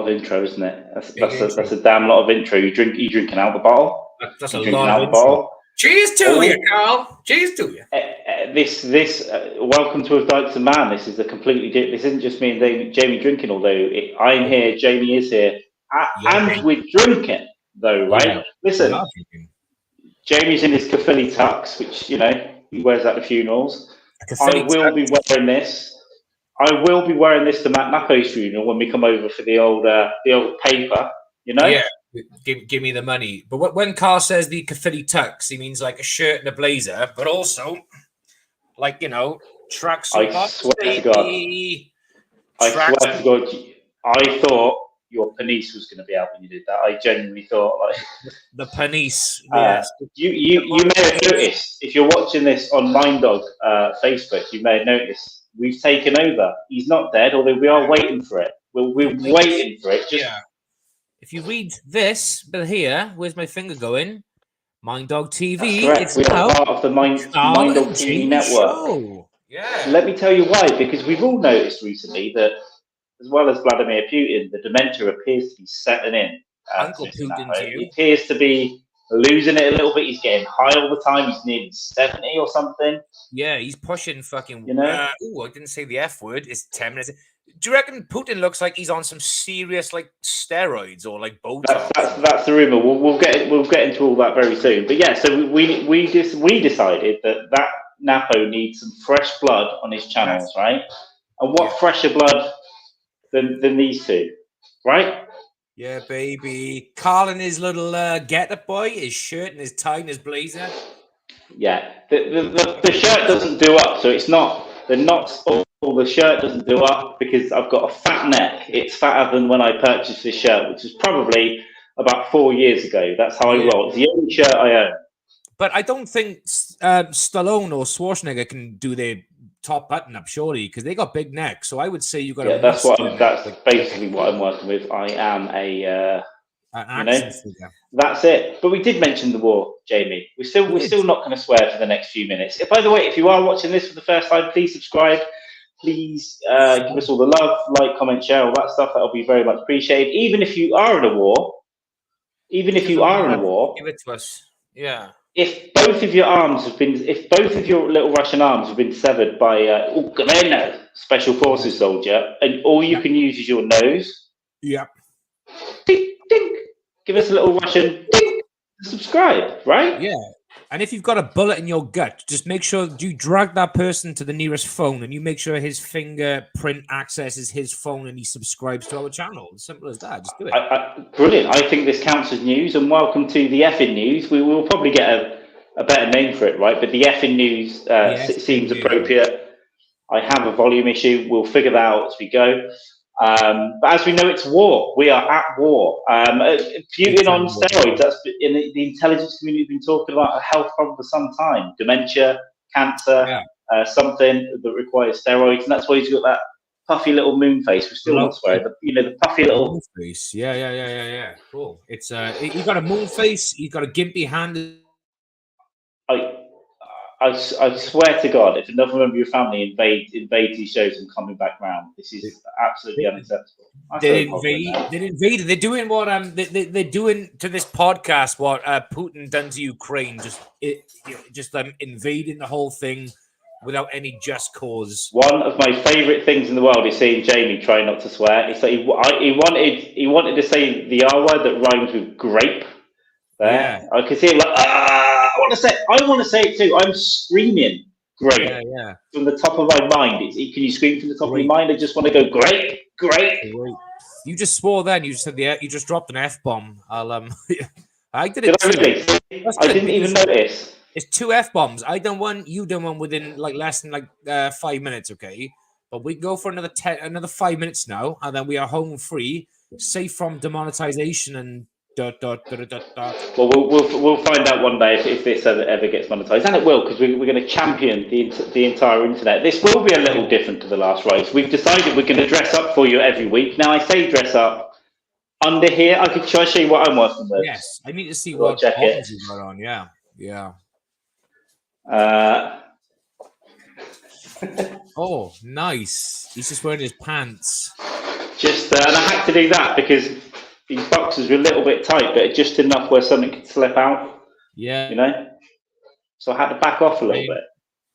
lot of intro, isn't it? That's a damn lot of intro. You drinking out the bottle? That's a lot of intro. Cheers to you, Carl. Cheers to you. Welcome to Dykes Mann. This is a completely different. This isn't just me and Jamie drinking. Although I'm here, Jamie is here, and we're drinking though, right? Yeah, listen, Jamie's in his Cathilly tux, which he wears at the funerals. I will be wearing this. I will be wearing this to Matt Napo's funeral when we come over for the old paper. Yeah, give me the money. But when Carl says the Cathilly tux, he means like a shirt and a blazer, but also like tracksuit. I swear to God. I swear to God. I thought your penis was going to be out when you did that. I genuinely thought the penis. Yes. You may have noticed if you're watching this on Minddog Facebook, you may have noticed we've taken over. He's not dead, although we are waiting for it. We're waiting for it. If you read this bit here, where's my finger going? Minddog TV. It's we are part of the Minddog TV network. Show. Yeah. Let me tell you why. Because we've all noticed recently that, as well as Vladimir Putin, the dementia appears to be settling in. Uncle Putin, he appears to be losing it a little bit. He's getting high all the time. He's nearly 70 or something. Yeah, he's pushing fucking. I didn't say the F word. It's 10 minutes. Do you reckon Putin looks like he's on some serious steroids or Botox? That's the rumor. We'll get into all that very soon. But yeah, so we decided that Napo needs some fresh blood on his channels, right? And what fresher blood than these two, right? Yeah, baby. Carl and his little get-up boy, his shirt and his tie and his blazer. Yeah, the shirt doesn't do up, so it's not. They're not. The shirt doesn't do up because I've got a fat neck. It's fatter than when I purchased this shirt, which was probably about 4 years ago. That's how I roll. It's the only shirt I own. But I don't think Stallone or Schwarzenegger can do their top button up, surely, because they got big necks. So I would say you got. Yeah, that's basically what I'm working with. I am an action figure. That's it. But we did mention the war, Jamie. We're still not going to swear for the next few minutes. By the way, if you are watching this for the first time, please subscribe. Please give us all the love, like, comment, share, all that stuff. That'll be very much appreciated. Even if you are in a war, give it to us. Yeah. If both of your little Russian arms have been severed by special forces soldier, and all you can use is your nose. Yeah. Ding, ding. Give us a little Russian ding. Subscribe, right? Yeah. And if you've got a bullet in your gut, just make sure you drag that person to the nearest phone and you make sure his fingerprint accesses his phone and he subscribes to our channel. As simple as that. Just do it. Brilliant. I think this counts as news, and welcome to the effing news. We will probably get a better name for it, right? But the effing news seems appropriate. I have a volume issue. We'll figure that out as we go. But as we know, it's war. We are at war. Putin on steroids. That's in the intelligence community. Been talking about a health problem for some time. Dementia, cancer, something that requires steroids, and that's why he's got that puffy little moon face. We're still not swearing. The puffy little moon face. Yeah. Cool. It's you got a moon face. You got a gimpy hand. I swear to God, if another member of your family invades these shows and coming back round, this is absolutely unacceptable. They invaded. They're doing what they're doing to this podcast. What Putin done to Ukraine, just invading the whole thing without any just cause. One of my favourite things in the world is seeing Jamie try not to swear. It's like he wanted to say the R word that rhymes with grape. There, yeah. I could see him I want to say it too. I'm screaming great from the top of my mind. Can you scream from the top of your mind? I just want to go great. You just swore then. You just said you just dropped an F-bomb. I did it. Did I really? I didn't even notice. It's 2 F-bombs. I done one. You done one within less than 5 minutes. Okay, but we go for another 5 minutes now, and then we are home free, safe from demonetization and. Well, we'll find out one day if this ever gets monetized, and it will, because we're going to champion the entire internet. This will be a little different to the last race. We've decided we're going to dress up for you every week. Now, I say dress up. Under here, I could try to show you what I'm working with. Yes, I need to see what jacket you got on. Yeah. Oh, nice. He's just wearing his pants. Just and I had to do that because these boxes were a little bit tight, but just enough where something could slip out. Yeah. You know. So I had to back off a little bit.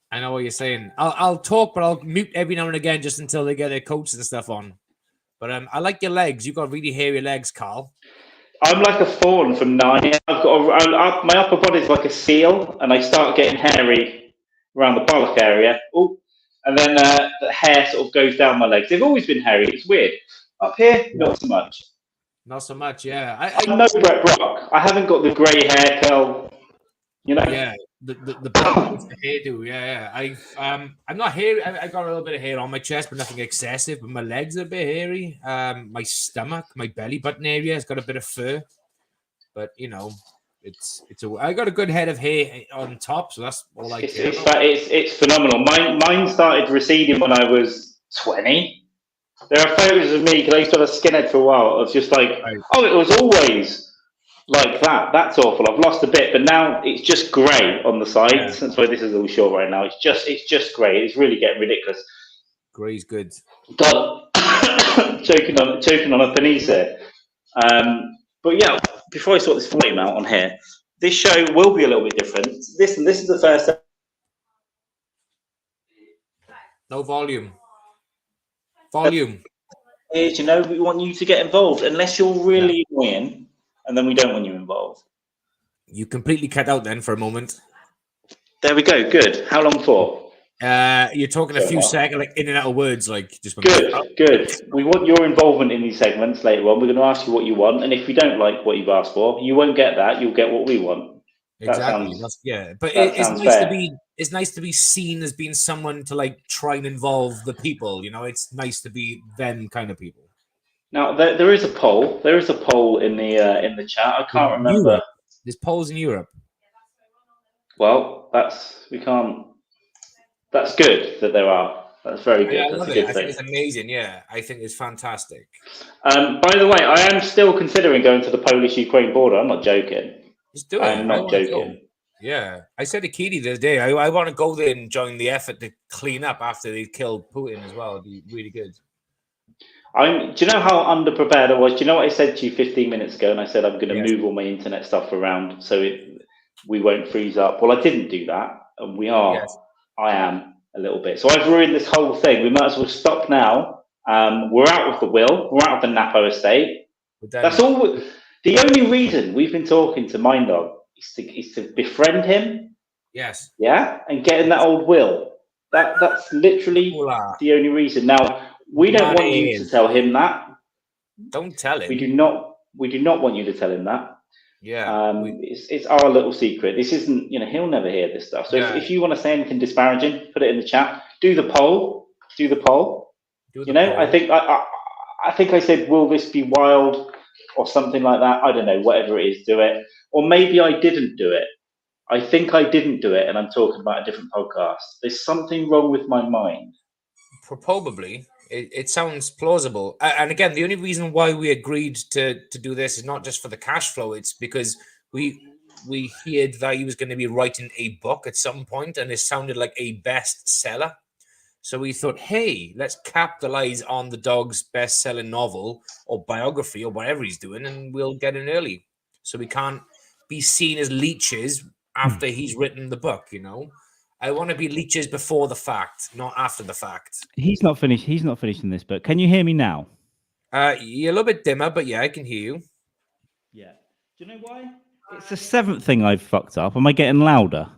I know what you're saying. I'll talk, but I'll mute every now and again just until they get their coats and stuff on. But I like your legs. You've got really hairy legs, Carl. I'm like a fawn from Narnia. My upper body's like a seal, and I start getting hairy around the bollock area. Oh, and then the hair sort of goes down my legs. They've always been hairy. It's weird. Up here, not so much. Not so much, yeah. I'm no Brett Brock. I haven't got the grey hair curl. You know. Yeah, the hairdo. Yeah. I'm not hairy. I got a little bit of hair on my chest, but nothing excessive. But my legs are a bit hairy. My stomach, my belly button area has got a bit of fur. But you know, I got a good head of hair on top, so that's all I care about. It's phenomenal. Mine started receding when I was 20. There are photos of me because I used to have a skinhead for a while. It's just like, oh, it was always like that. That's awful. I've lost a bit, but now it's just grey on the sides. Yeah. That's why this is all short right now. It's just grey. It's really getting ridiculous. Grey's good. God, choking on a penise here. But yeah, before I sort this volume out on here, this show will be a little bit different. This is the first. No volume. Volume. Is, we want you to get involved, unless you're really annoying, and then we don't want you involved. You completely cut out then for a moment. There we go. Good. How long for? You're talking a few seconds, like in and out of words, like just. Good. We want your involvement in these segments later on. We're going to ask you what you want, and if we don't like what you've asked for, you won't get that. You'll get what we want. Exactly. But it's nice to be seen as being someone to like try and involve the people. It's nice to be them kind of people. Now there is a poll. There is a poll in the chat. I can't remember. Europe. There's polls in Europe. Well, we can't. That's good that there are. That's very good. Yeah, That's a good thing. I think it's amazing. Yeah, I think it's fantastic. By the way, I am still considering going to the Polish-Ukraine border. I'm not joking. Just do it. I'm not joking. Yeah, I said to Keely the other day, I want to go there and join the effort to clean up after they killed Putin as well. It'd be really good. Do you know how underprepared I was? Do you know what I said to you 15 minutes ago? And I said I'm going to move all my internet stuff around so we won't freeze up. Well, I didn't do that, and we are. Yes. I am a little bit. So I've ruined this whole thing. We might as well stop now. We're out of the will. We're out of the Napo estate. That's all. The only reason we've been talking to Minddog is to befriend him. Yes. Yeah, and get in that old will. That's literally the only reason. Now we don't want you to tell him that. Don't tell him. We do not want you to tell him that. Yeah. It's our little secret. This isn't. He'll never hear this stuff. So if you want to say anything disparaging, put it in the chat. Do the poll. Poll. I think I said, will this be wild or something like that? I don't know. Whatever it is, do it. Or maybe I didn't do it. I think I didn't do it, and I'm talking about a different podcast. There's something wrong with my mind. Probably. It sounds plausible. And again, the only reason why we agreed to do this is not just for the cash flow. It's because we heard that he was going to be writing a book at some point, and it sounded like a bestseller. So we thought, hey, let's capitalize on the dog's best-selling novel or biography or whatever he's doing, and we'll get in early. So we can't be seen as leeches after he's written the book, I want to be leeches before the fact, not after the fact. He's not finished. He's not finished in this book. Can you hear me now? You're a little bit dimmer, but yeah, I can hear you. Yeah. Do you know why? It's the seventh thing I've fucked up. Am I getting louder?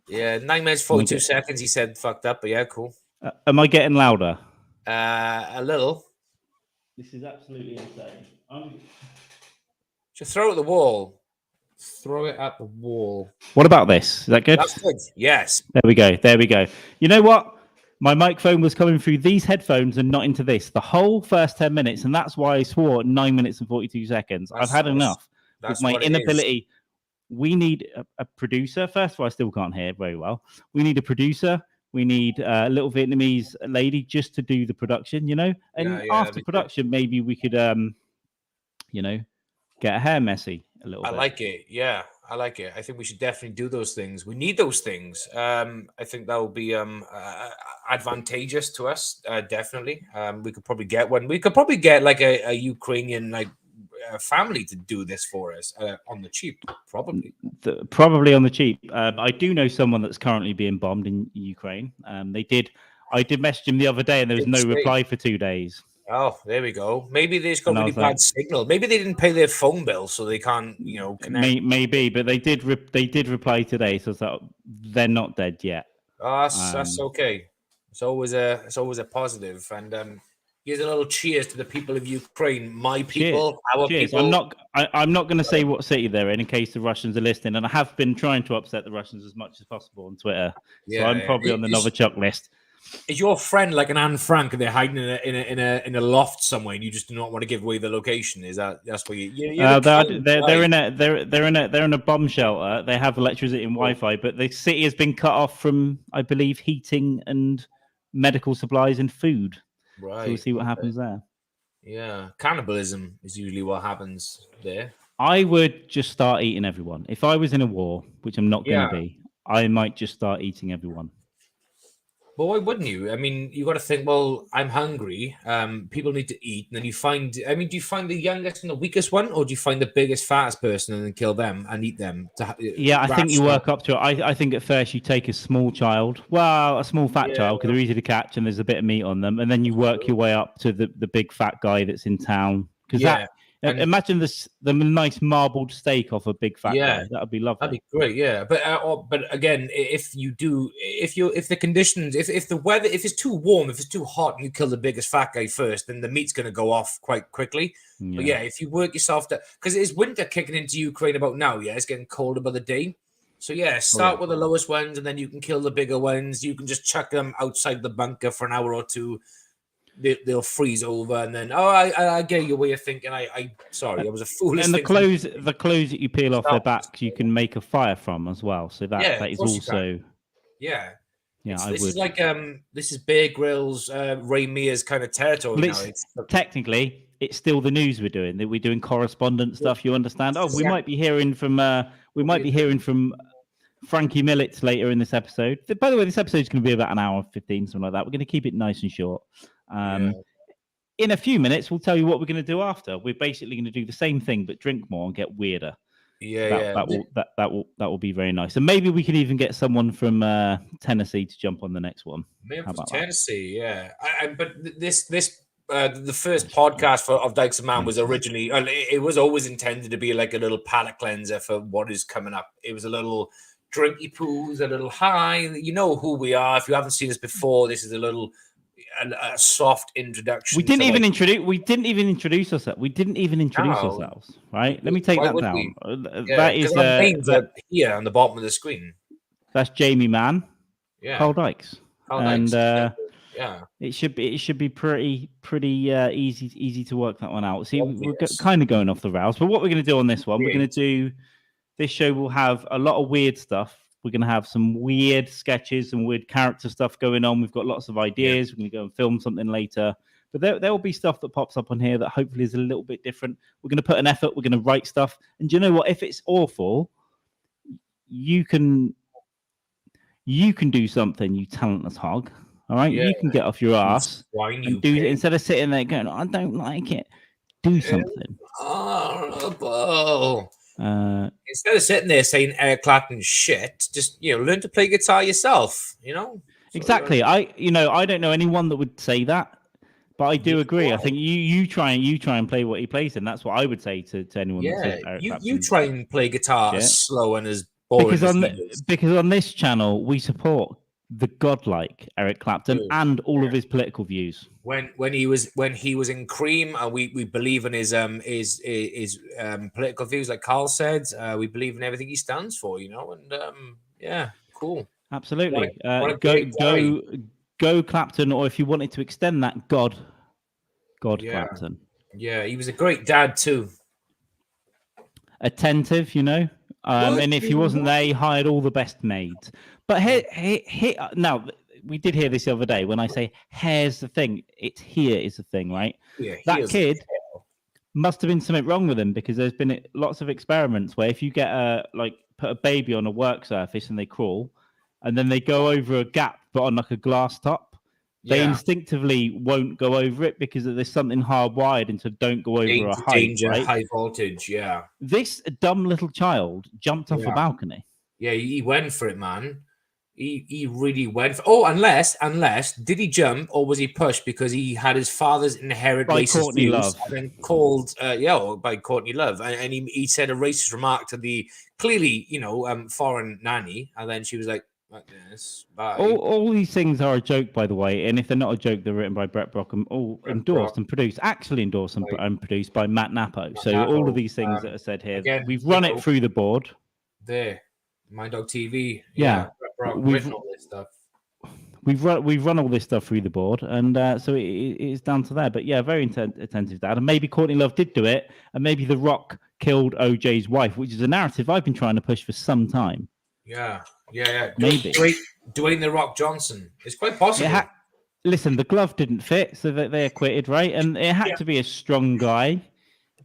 Yeah, 9 minutes, 42 seconds, he said fucked up, but yeah, cool. Am I getting louder? A little. This is absolutely insane. Just throw it at the wall. Throw it at the wall. What about this? Is that good? That's good. Yes. There we go. You know what? My microphone was coming through these headphones and not into this. The whole first 10 minutes, and that's why I swore 9 minutes and 42 seconds. I've had enough with my inability. We need a producer. First of all, I still can't hear very well. We need a producer. We need a little Vietnamese lady just to do the production, And after production, maybe we could, get a hair messy a little bit. I like it. Yeah, I like it. I think we should definitely do those things. We need those things. I think that will be. advantageous to us. Definitely, we could probably get one. We could probably get like a Ukrainian family to do this for us on the cheap, probably. Probably on the cheap. I do know someone that's currently being bombed in Ukraine. I did message him the other day, and there was no reply for 2 days. Oh, there we go. Maybe they just got really bad signal. Maybe they didn't pay their phone bill, so they can't, connect. Maybe, but they did reply today, so they're not dead yet. Oh, that's okay. It's always a positive. And here's a little cheers to the people of Ukraine, my people, our people. I'm not going to say what city they're in case the Russians are listening, and I have been trying to upset the Russians as much as possible on Twitter. So I'm probably on the Novichok list. Is your friend like an Anne Frank and they're hiding in a loft somewhere and you just do not want to give away the location? That's where they're in a bomb shelter. They have electricity and Wi-Fi, but the city has been cut off from, I believe, heating and medical supplies and food. Right. So we'll see what happens there. Yeah, cannibalism is usually what happens there. I would just start eating everyone. If I was in a war, which I'm not going to be, I might just start eating everyone. Well, why wouldn't you? I mean, you got to think, well, I'm hungry. People need to eat. And then do you find the youngest and the weakest one, or do you find the biggest, fattest person and then kill them and eat them? I think you work up to it. I think at first you take a small child, a small fat child, because they're easy to catch and there's a bit of meat on them. And then you work your way up to the big fat guy that's in town. Because imagine the nice marbled steak off a big fat guy. That would be lovely. That'd be great, yeah. But again, if the conditions, if the weather, if it's too warm, if it's too hot, and you kill the biggest fat guy first, then the meat's going to go off quite quickly. But if you work yourself to, because it's winter kicking into Ukraine about now. Yeah, it's getting colder by the day. So start with the lowest ones, and then you can kill the bigger ones. You can just chuck them outside the bunker for an hour or two. They'll freeze over, and then I get your way of thinking. I was a foolish. And the clothes that you peel off their backs, you can make a fire from as well. So that is also this is Bear Grylls, Ray Mears kind of territory. Technically, it's still the news we're doing. That we're doing correspondent stuff. You understand? We might be hearing from Frankie Millets later in this episode. By the way, this episode is going to be about an hour 15, something like that. We're going to keep it nice and short. In a few minutes, we'll tell you what we're going to do after. We're basically going to do the same thing, but drink more and get weirder. That will be very nice. And maybe we can even get someone from Tennessee to jump on the next one. Maybe from Tennessee, but the first podcast of Dykes Mann was originally, it was always intended to be like a little palate cleanser for what is coming up. It was a little drinky poos, a little high. You know who we are. If you haven't seen us before, this is a little a soft introduction. We didn't even introduce ourselves. Right? Let me take that down. That is here on the bottom of the screen. That's Jamie Mann. Yeah. Carl Dykes. It should be pretty easy to work that one out. See, we're kind of going off the rails, but what we're going to do on this one, we're going to do. This show will have a lot of weird stuff. We're going to have some weird sketches and weird character stuff going on. We've got lots of ideas. We're going to go and film something later. But there will be stuff that pops up on here that hopefully is a little bit different. We're going to put an effort. We're going to write stuff. And do you know what? If it's awful, you can do something, you talentless hog. All right? You can get off your ass and do it instead of sitting there going, I don't like it. Do something. Instead of sitting there saying Eric Clapton shit, just learn to play guitar yourself. Exactly. I don't know anyone that would say that, but I do agree. I think you try and play what he plays, and that's what I would say to anyone. That says Eric Clapton. You try and play guitar as slow and as boring because on this channel we support the godlike Eric Clapton and all of his political views. When he was in Cream, we believe in his political views, like Carl said. We believe in everything he stands for, and cool. Absolutely. Go Clapton, or if you wanted to extend that, God Clapton. Yeah, he was a great dad too. Attentive, and if he wasn't there, he hired all the best maids. But now, we did hear this the other day. When I say hair's the thing, it's here is the thing, right? Yeah, that kid must have been something wrong with him, because there's been lots of experiments where if you get put a baby on a work surface and they crawl, and then they go over a gap but on like a glass top, They instinctively won't go over it because there's something hardwired into don't go over a height. Danger, right? high voltage, yeah. This dumb little child jumped off a balcony. Yeah, he went for it, man. He really went for. Oh, unless did he jump or was he pushed because he had his father's inherent by racist Courtney views Love. and then called by Courtney Love and he said a racist remark to the clearly foreign nanny and then she was like, yes, bye. All these things are a joke, by the way, and if they're not a joke, they're written by Brett Brock and all endorsed and produced, actually endorsed and produced by Matt Napo. So all of these things that are said here, again, we've run it through the board. There, My Dog TV. Yeah, Brett Brock written all this stuff. We've run all this stuff through the board, and so it's down to there. But yeah, very attentive dad, and maybe Courtney Love did do it, and maybe The Rock killed OJ's wife, which is a narrative I've been trying to push for some time. Yeah. Maybe Dwayne The Rock Johnson. It's quite possible. Listen, the glove didn't fit, so that they acquitted, right? And it had to be a strong guy,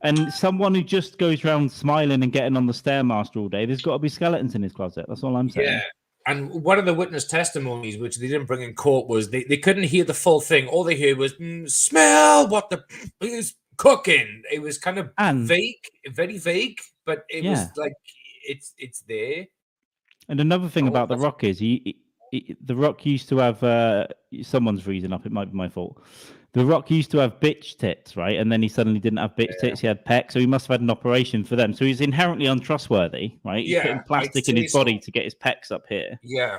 and someone who just goes around smiling and getting on the Stairmaster all day. There's got to be skeletons in his closet. That's all I'm saying. Yeah. And one of the witness testimonies, which they didn't bring in court, was they couldn't hear the full thing. All they heard was smell what the is cooking. It was kind of vague, very vague, but it was like it's there. And another thing about The Rock is The Rock used to have someone's freezing up. It might be my fault. The Rock used to have bitch tits, right? And then he suddenly didn't have bitch tits. He had pecs, so he must have had an operation for them. So he's inherently untrustworthy, right? He's putting plastic in his body to get his pecs up here. Yeah.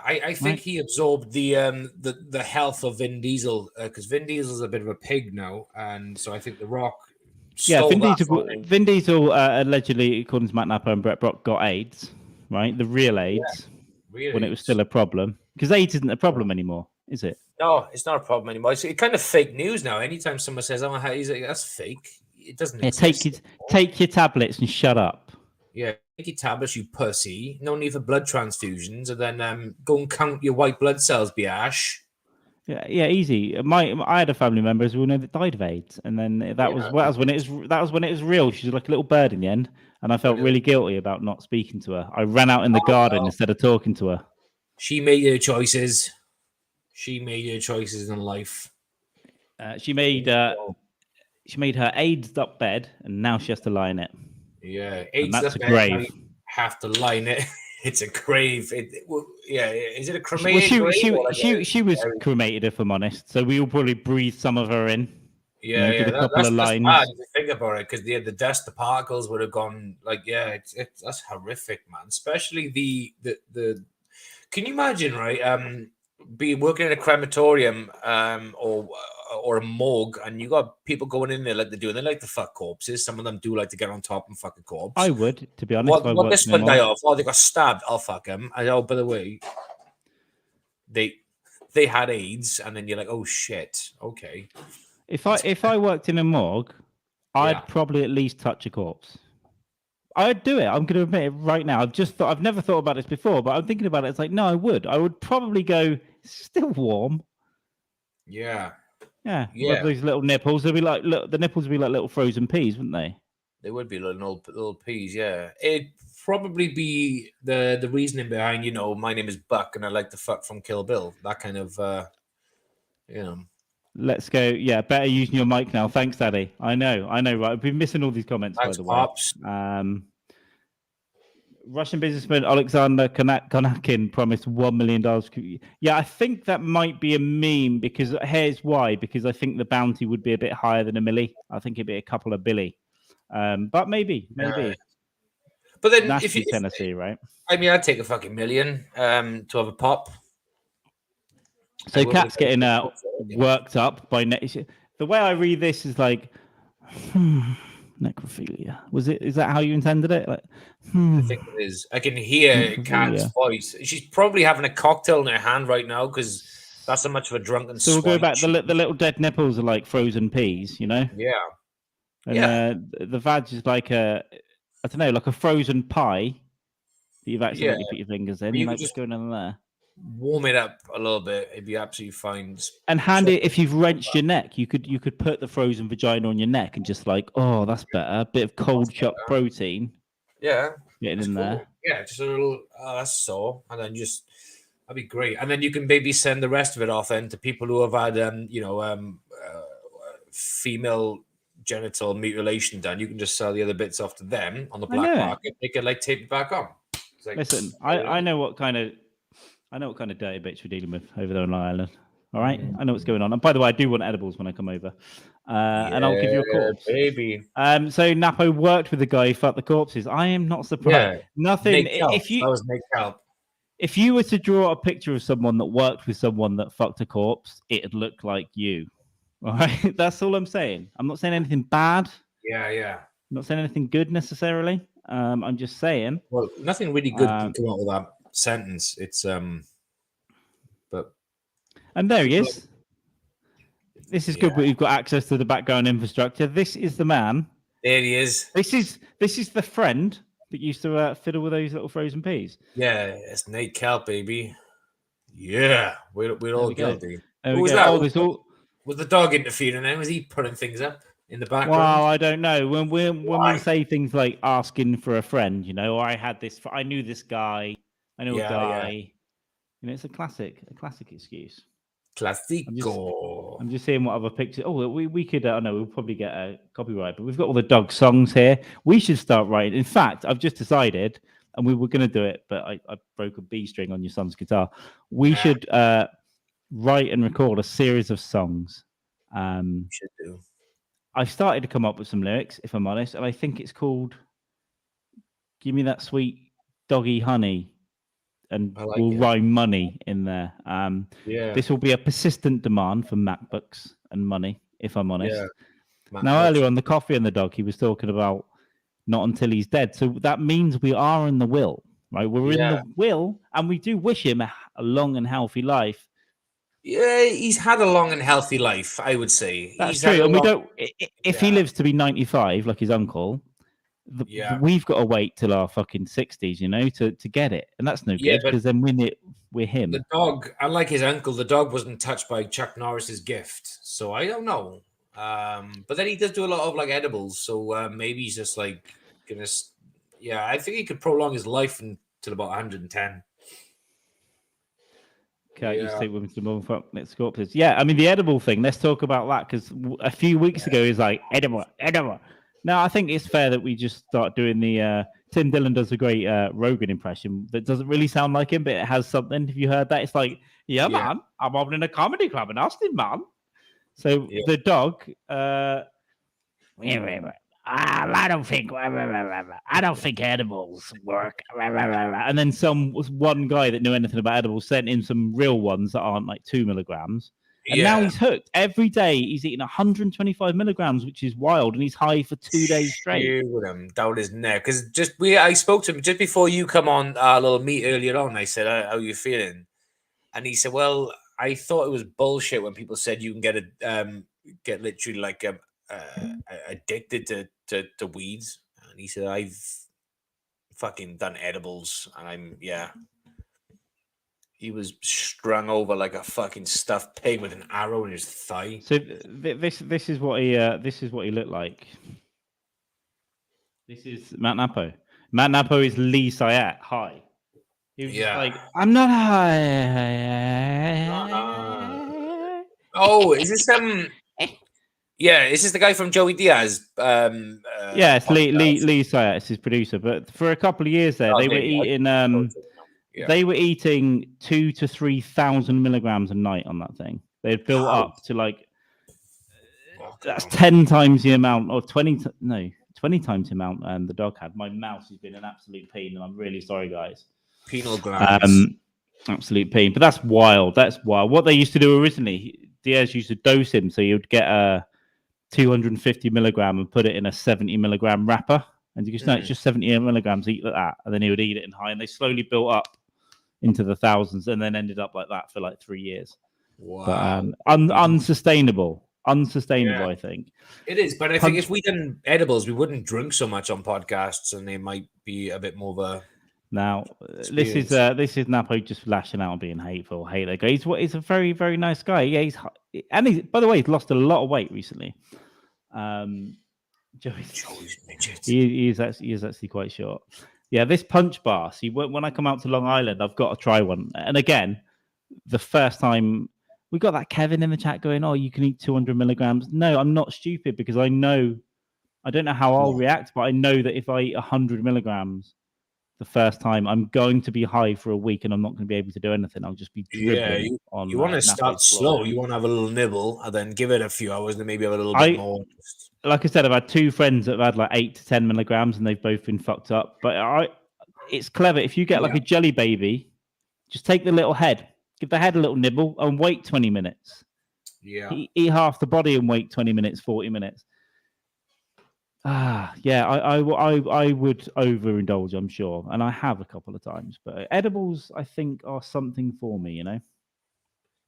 I think he absorbed the health of Vin Diesel because Vin Diesel's a bit of a pig now, and so I think The Rock. Vin Diesel allegedly, according to Matt Napper and Brett Brock, got AIDS, right? The real AIDS, when it was still a problem. Because AIDS isn't a problem anymore, is it? No, it's not a problem anymore. It's kind of fake news now. Anytime someone says, "Oh, he's like, that's fake," it doesn't. Take your tablets and shut up. Yeah, take your tablets, you pussy. No need for blood transfusions, and then go and count your white blood cells, biash. Yeah, easy. I had a family member, as we all know, that died of AIDS, and then that was when it was real. She was like a little bird in the end, and I felt really guilty about not speaking to her. I ran out in the garden instead of talking to her. She made her choices. She made her choices in life. She made her AIDS up bed, and now she has to lie in it. Yeah, AIDS that's a grave. Have to lie in it. It's a grave. Is it a cremated grave? She was cremated, if I'm honest. So we all probably breathed some of her in. Yeah, did a couple of lines. That's bad if you think about it, because the dust, the particles would have gone that's horrific, man. Especially the. Can you imagine, right? Be working in a crematorium, or a morgue, and you got people going in there like they do, and they like to fuck corpses. Some of them do like to get on top and fuck a corpse. I would, to be honest. What this one die off? Oh, they got stabbed. I'll fuck them. Oh, by the way, they had AIDS, and then you're like, oh shit, okay. If I worked in a morgue, I'd probably at least touch a corpse. I'd do it. I'm going to admit it right now. I've never thought about this before, but I'm thinking about it. It's like, no, I would. I would probably go still warm. Yeah. Yeah. Those little nipples. They'd be like, look, the nipples would be like little frozen peas, wouldn't they? They would be little peas. Yeah. It'd probably be the reasoning behind, my name is Buck and I like to fuck from Kill Bill. That kind of, Let's go. Yeah, better using your mic now. Thanks, Daddy. I know. Right. I've been missing all these comments, Thanks, by the way. Pops. Russian businessman Alexander Konakin promised $1 million. Yeah, I think that might be a meme because here's why. Because I think the bounty would be a bit higher than $1 million. I think it'd be a couple of billy. But maybe. But then if you Tennessee, right? I mean, I'd take a fucking $1 million to have a pop. So Cat's getting worked up by the way I read this is like necrophilia. Is that how you intended it? Like, I think it is. I can hear Cat's voice. She's probably having a cocktail in her hand right now because that's so much of a drunken. So we'll go back. The little dead nipples are like frozen peas, Yeah. And the vag is like I don't know, like a frozen pie that you've accidentally put your fingers in. You might just go in there. Warm it up a little bit, it'd be absolutely fine. And if you've wrenched your neck, you could put the frozen vagina on your neck and just like, oh, that's better. A bit of cold chopped protein. Yeah. Getting in there. Yeah, just a little that's sore. And then just That'd be great. And then you can maybe send the rest of it off then to people who have had, female genital mutilation done. You can just sell the other bits off to them on the black market. They could like tape it back on. Like, listen, I know what kind of dirty bitch we're dealing with over there on Long Island. All right, I know what's going on. And by the way, I do want edibles when I come over, and I'll give you a corpse, baby. So Napo worked with the guy who fucked the corpses. I am not surprised. Yeah. Nothing. That was Nick Kelp. If you were to draw a picture of someone that worked with someone that fucked a corpse, it'd look like you. All right, that's all I'm saying. I'm not saying anything bad. Yeah. I'm not saying anything good necessarily. I'm just saying. Well, nothing really good can come out of that sentence. It's but. And there he is. This is good. We've got access to the background infrastructure. This is the man. There he is. This is the friend that used to fiddle with those little frozen peas. Yeah, it's Nate Kelp, baby. Yeah, we're all guilty. Who was that? Was the dog interfering then? Was he putting things up in the background? Well, I don't know. When we say things like asking for a friend, or I knew this guy, I know a guy. Yeah. It's a classic excuse. Classico. I'm just seeing what other pictures. Oh, we could. I know we'll probably get a copyright, but we've got all the dog songs here. We should start writing. In fact, I've just decided, and we were going to do it, but I broke a B string on your son's guitar. We should write and record a series of songs. Should do. I've started to come up with some lyrics, if I'm honest, and I think it's called "Give Me That Sweet Doggy Honey." And we'll rhyme money in there. This will be a persistent demand for MacBooks and money, if I'm honest. Yeah. Now, earlier on the coffee and the dog, he was talking about not until he's dead. So that means we are in the will, right? We're in the will, and we do wish him a long and healthy life. Yeah, he's had a long and healthy life, I would say. That's true. And we don't. If he lives to be 95, like his uncle. We've got to wait till our fucking 60s, to get it, and that's no good because then we're him. The dog, unlike his uncle, the dog wasn't touched by Chuck Norris's gift, so I don't know. But then he does do a lot of like edibles, so maybe he's just like gonna. Yeah, I think he could prolong his life until about 110. Okay, you take women to the motherfuck next corpses. Yeah, I mean the edible thing. Let's talk about that because a few weeks ago he's like edible. Now, I think it's fair that we just start doing the... Tim Dillon does a great Rogan impression that doesn't really sound like him, but it has something. Have you heard that? It's like, man, I'm opening a comedy club in Austin, man. So the dog... I don't think edibles work. And then one guy that knew anything about edibles sent in some real ones that aren't like 2 milligrams. And now he's hooked. Every day he's eating 125 milligrams, which is wild, and he's high for 2 days straight. Down his neck. Because I spoke to him just before you come on our little meet earlier on. I said, "How are you feeling?" And he said, "Well, I thought it was bullshit when people said you can get literally like addicted to weeds." And he said, "I've fucking done edibles, and He was strung over like a fucking stuffed pig with an arrow in his thigh." So this is what he looked like. This is Matt Napo. Matt Napo is Lee Syatt high. He was like, "I'm not high." Oh, is this Yeah, is this the guy from Joey Diaz? It's Lee Syatt, it's his producer. But for a couple of years there, they were eating. They were eating 2,000 to 3,000 milligrams a night on that thing. They had built up to like that's 10 times the amount, or 20 times the amount the dog had. My mouse has been an absolute pain, and I'm really sorry, guys. Penal glands. Absolute pain. But that's wild. That's wild. What they used to do originally, Diaz used to dose him, so you'd get a 250 milligram and put it in a 70 milligram wrapper. And you go, no, it's just 70 milligrams, eat like that. And then he would eat it in high, and they slowly built up into the thousands and then ended up like that for like 3 years. Wow. But unsustainable, I think. It is, but I think if we done edibles, we wouldn't drink so much on podcasts, and they might be a bit more of a... Now, this is Napo just lashing out and being hateful. Hate that guy. He's a very, very nice guy. Yeah, by the way, he's lost a lot of weight recently. Joey's midget. He is actually quite short. Yeah, this punch bar. See, when I come out to Long Island, I've got to try one. And again, the first time we got that Kevin in the chat going, "Oh, you can eat 200 milligrams." No, I'm not stupid because I don't know how I'll react, but I know that if I eat 100 milligrams the first time, I'm going to be high for a week and I'm not going to be able to do anything. I'll just be dribbling on. You want to start slow. You want to have a little nibble and then give it a few hours and then maybe have a little bit more. Like I said, I've had 2 friends that have had like 8 to 10 milligrams and they've both been fucked up. But it's clever. If you get like a jelly baby, just take the little head, give the head a little nibble and wait 20 minutes. Yeah. Eat half the body and wait 20 minutes, 40 minutes. Yeah, I would overindulge, I'm sure. And I have a couple of times. But edibles, I think, are something for me, you know?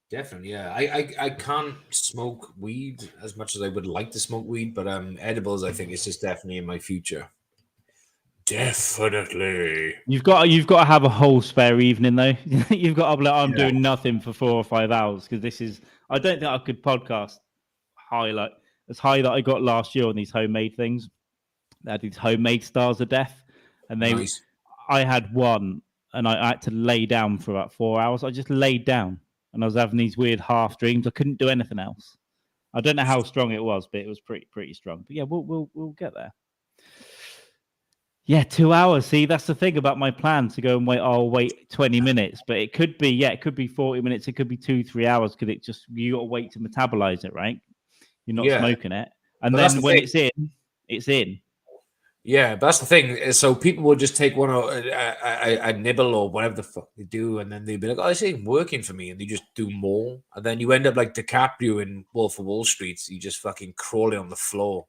Definitely, yeah. I can't smoke weed as much as I would like to smoke weed, but edibles, I think, is just definitely in my future. Definitely. You've got to have a whole spare evening though. You've got to be like, I'm doing nothing for 4 or 5 hours because this is. I don't think I could podcast as high that I got last year on these homemade things. They had these homemade Stars of Death, and I had one, and I had to lay down for about 4 hours. I just laid down. And I was having these weird half dreams. I couldn't do anything else. I don't know how strong it was, but it was pretty strong. But yeah, we'll get there. Yeah, 2 hours. See, that's the thing about my plan to go and wait. I'll wait 20 minutes, but it could be 40 minutes. It could be 2-3 hours because you got to wait to metabolize it, right? You're not smoking it, and then when it's in, it's in. Yeah, but that's the thing. So people will just take a nibble or whatever the fuck they do, and then they'll be like, "Oh, this ain't working for me," and they just do more, and then you end up like DiCaprio in Wolf of Wall Street. You just fucking crawling on the floor.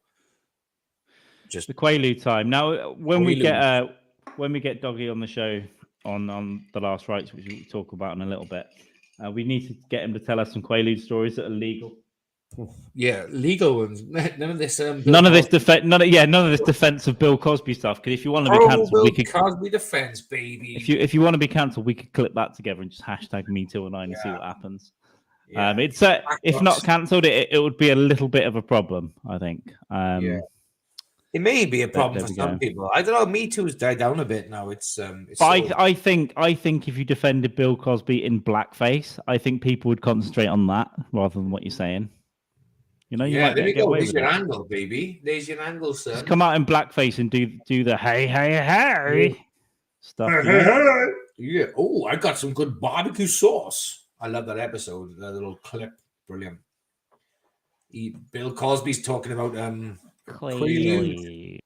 Just the Quaalude time. Now, when we get Doggy on the show on the last rites, which we'll talk about in a little bit, we need to get him to tell us some Quaalude stories that are legal. Yeah, legal ones. None of this. None of this defense of Bill Cosby stuff. Because if you want to be cancelled, we could Cosby defense, baby. If you want to be cancelled, we could clip that together and just hashtag #MeToo09 and see what happens. Yeah. It's if not cancelled, it would be a little bit of a problem, I think. It may be a problem for some people. I don't know. Me Too has died down a bit now. I think if you defended Bill Cosby in blackface, I think people would concentrate on that rather than what you're saying. You know, you might there you get go. away There's with your it. angle, baby. There's your angle, son. Just come out in blackface and do the hey stuff. Yeah. Oh, I got some good barbecue sauce. I love that episode. That little clip, brilliant. Bill Cosby's talking about Quaalude.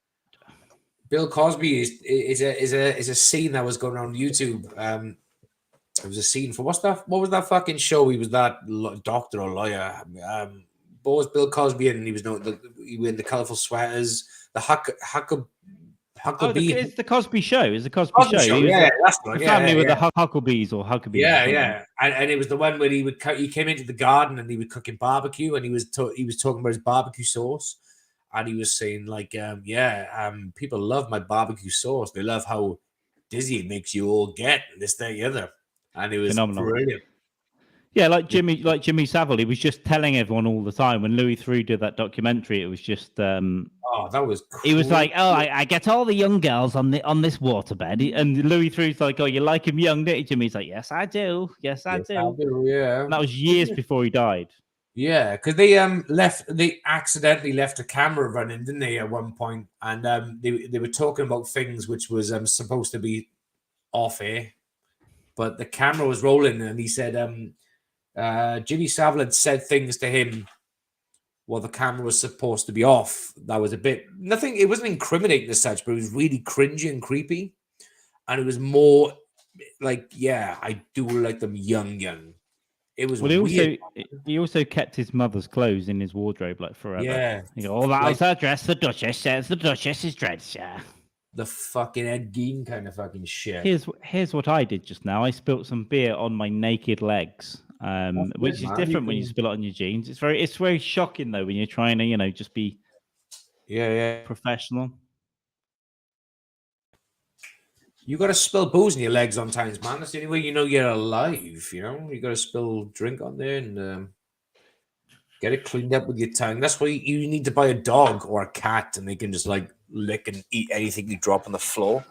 Bill Cosby is a scene that was going around YouTube. It was a scene for what was that fucking show? He was that doctor or lawyer. What was Bill Cosby in? He was he wore the colorful sweaters. The Huckabee. It's the Cosby Show. It's the Cosby Show. That's the family with the Hucklebees or Huckabees. Yeah. And it was the one where he came into the garden and he was cooking barbecue and he was talking about his barbecue sauce. And he was saying people love my barbecue sauce. They love how dizzy it makes you all get this, that, the other. And it was brilliant. Yeah, like Jimmy Savile, he was just telling everyone all the time. When Louis Theroux did that documentary, it was just that was cool. He was like, "Oh, I get all the young girls on this waterbed," and Louis Theroux's like, "Oh, you like him young, don't you?" Jimmy's like, "Yes, I do. Yes, I do." Yeah, and that was years before he died. Yeah, because they accidentally left a camera running, didn't they, at one point? And they were talking about things which was supposed to be off air, but the camera was rolling, and he said Jimmy Savile had said things to him while the camera was supposed to be off. That was a bit nothing. It wasn't incriminating as such, but it was really cringy and creepy, and it was more like, yeah, I do like them young. It was weird. He also kept his mother's clothes in his wardrobe like forever. Yeah. That was her dress. The Duchess says the Duchess's dress. Yeah. The fucking Ed Gein kind of fucking shit. Here's what I did just now. I spilt some beer on my naked legs, which is different when you spill it on your jeans. It's very shocking though when you're trying to just be professional. You got to spill booze in your legs sometimes, man. That's the only way you know you're alive. You got to spill drink on there and get it cleaned up with your tongue. That's why you need to buy a dog or a cat, and they can just like lick and eat anything you drop on the floor.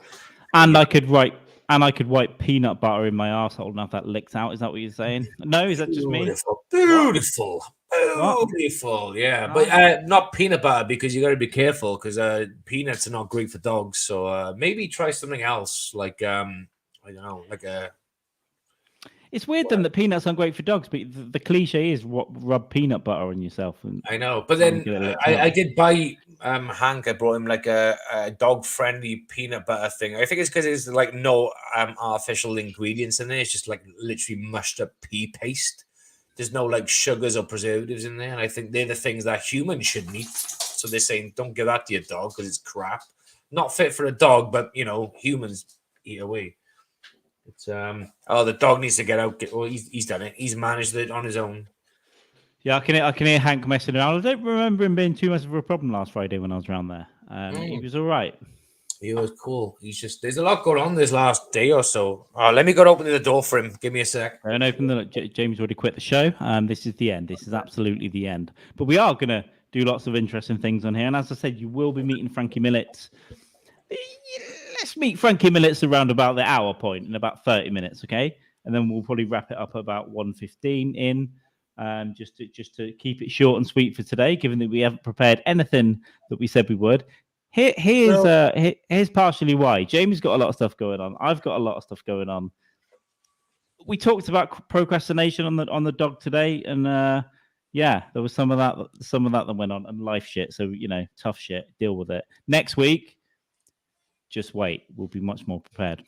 And I could wipe peanut butter in my arsehole and have that licked out. Is that what you're saying? No, is that just me? Beautiful. Yeah, but not peanut butter because you got to be careful because peanuts are not great for dogs. So maybe try something else like I don't know, like a. It's weird then that peanuts aren't great for dogs, but the cliche is rub peanut butter on yourself. And I know, but then I did buy Hank. I brought him like a dog-friendly peanut butter thing. I think it's because there's like no artificial ingredients in there. It's just like literally mushed up pea paste. There's no like sugars or preservatives in there, and I think they're the things that humans shouldn't eat. So they're saying don't give that to your dog because it's crap, not fit for a dog, but humans eat away. It's the dog needs to get out. Well, he's done it. He's managed it on his own. Yeah, I can hear Hank messing around. I don't remember him being too much of a problem last Friday when I was around there. He was all right. He was cool. There's a lot going on this last day or so. Let me go open the door for him. Give me a sec. Don't open the. James already quit the show. This is the end. This is absolutely the end. But we are gonna do lots of interesting things on here. And as I said, you will be meeting Frankie Millets. Let's meet Frankie Millets around about the hour point in about 30 minutes, okay? And then we'll probably wrap it up about 1:15 in, just to keep it short and sweet for today, given that we haven't prepared anything that we said we would. Here's partially why. James got a lot of stuff going on. I've got a lot of stuff going on. We talked about procrastination on the dog today, and there was some of that went on, and life shit. So tough shit. Deal with it. Next week. Just wait. We'll be much more prepared.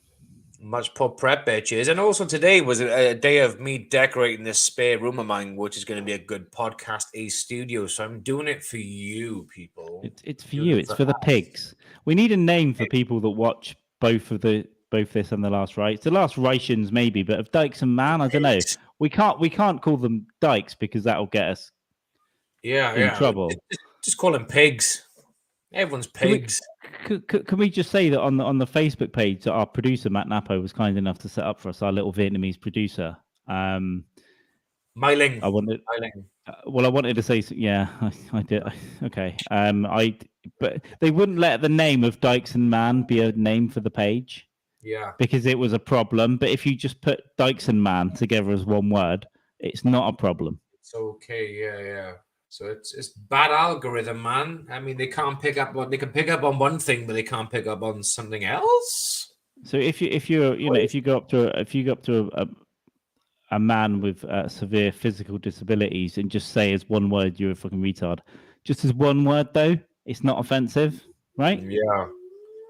Much more prep, bitches. And also today was a day of me decorating this spare room of mine, which is going to be a good podcast studio. So I'm doing it for you, people. It's for you. It's for the pigs. We need a name for people that watch both this and the last rights. The last Reichens maybe, but of Dykes and Mann, I don't know. We can't call them Dykes because that'll get us in trouble. Just call them pigs. Everyone's pigs. Can we just say that on the Facebook page that our producer Matt Napo was kind enough to set up for us, our little Vietnamese producer. Myling. I wanted to say, yeah, I did. Okay. But they wouldn't let the name of Dykes and Mann be a name for the page. Yeah. Because it was a problem. But if you just put Dykes and Mann together as one word, it's not a problem. It's okay. Yeah. So it's bad algorithm, man. I mean, they can pick up on one thing, but they can't pick up on something else. So if you go up to a man with severe physical disabilities and just say as one word, you're a fucking retard. Just as one word though, it's not offensive, right? Yeah.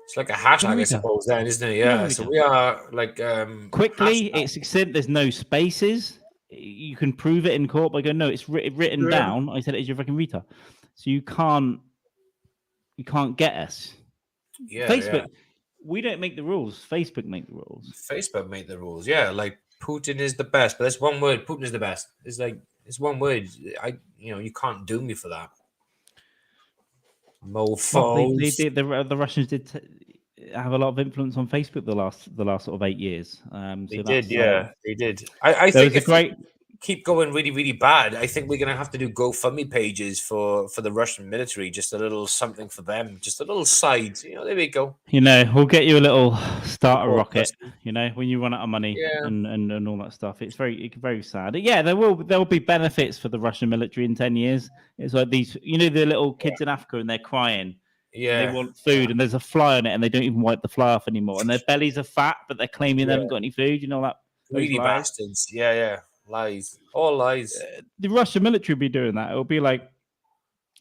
It's like a hashtag, I suppose, then, isn't it? Yeah. So we are like quickly. It's succinct. There's no spaces. You can prove it in court by going, no, it's written down. I said it is your fucking retard. So you can't get us. Yeah, Facebook, we don't make the rules. Facebook make the rules. Facebook make the rules. Yeah, like Putin is the best, but that's one word. Putin is the best. It's one word. You can't do me for that. Mofos. Well, the Russians did have a lot of influence on Facebook the last sort of 8 years. They did. I think if keep going really, really bad, I think we're going to have to do GoFundMe pages for the Russian military. Just a little something for them. Just a little side. There we go. We'll get you a little starter rocket. When you run out of money and all that stuff. It's very sad. Yeah, there will be benefits for the Russian military in 10 years. It's like these, the little kids in Africa and they're crying. Yeah, they want food and there's a fly on it and they don't even wipe the fly off anymore. And their bellies are fat, but they're claiming they haven't got any food. That greedy bastards. Yeah, lies, all lies. The Russian military will be doing that. It'll be like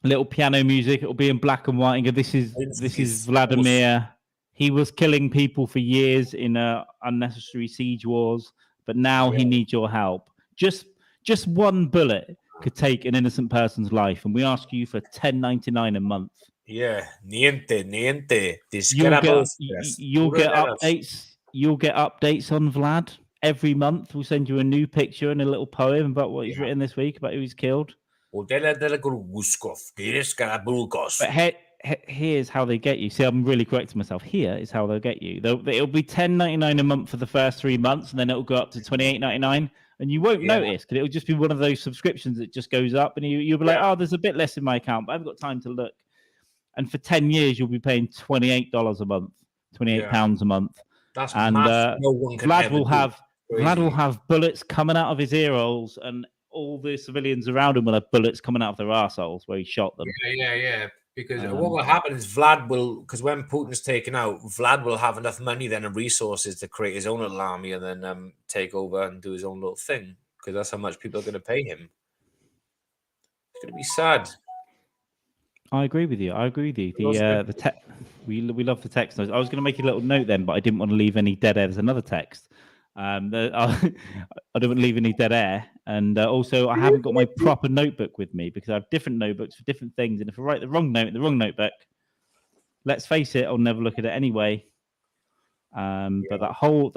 little piano music. It'll be in black and white. And go, this is Vladimir. He was killing people for years in unnecessary siege wars, but now he needs your help. Just one bullet could take an innocent person's life, and we ask you for $10.99 a month. Yeah, niente. You'll get updates. You'll get updates on Vlad every month. We'll send you a new picture and a little poem about what he's written this week about who he's killed. But here's how they get you. See, I'm really correcting myself. Here is how they'll get you. It'll be $10.99 a month for the first 3 months, and then it'll go up to $28.99. And you won't notice because it'll just be one of those subscriptions that just goes up, and you'll be like, oh, there's a bit less in my account, but I haven't got time to look. And for 10 years, you'll be paying $28 a month. £28 a month. That's and math. No one can Vlad ever will do. have Vlad will have bullets coming out of his ear holes, and all the civilians around him will have bullets coming out of their arseholes where he shot them. Yeah. Because what will happen is Vlad will, because when Putin's taken out, Vlad will have enough money then and resources to create his own little army and then take over and do his own little thing. Because that's how much people are going to pay him. It's going to be sad. I agree with you. We love the text notes. I was going to make a little note then, but I didn't want to leave any dead air. There's another text. I didn't want to leave any dead air, and also I haven't got my proper notebook with me because I have different notebooks for different things. And if I write the wrong note in the wrong notebook, let's face it, I'll never look at it anyway. But that whole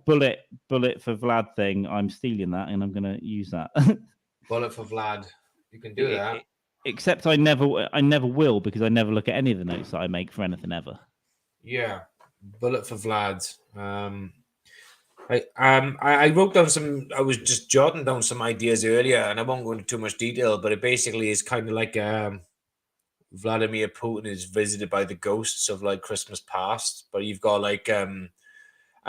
bullet for Vlad thing, I'm stealing that and I'm going to use that. Bullet for Vlad, you can do that. Except I never will, because I never look at any of the notes that I make for anything ever. Yeah, bullet for Vlad. I wrote down some. I was just jotting down some ideas earlier, and I won't go into too much detail. But it basically is kind of like Vladimir Putin is visited by the ghosts of like Christmas past. But you've got like I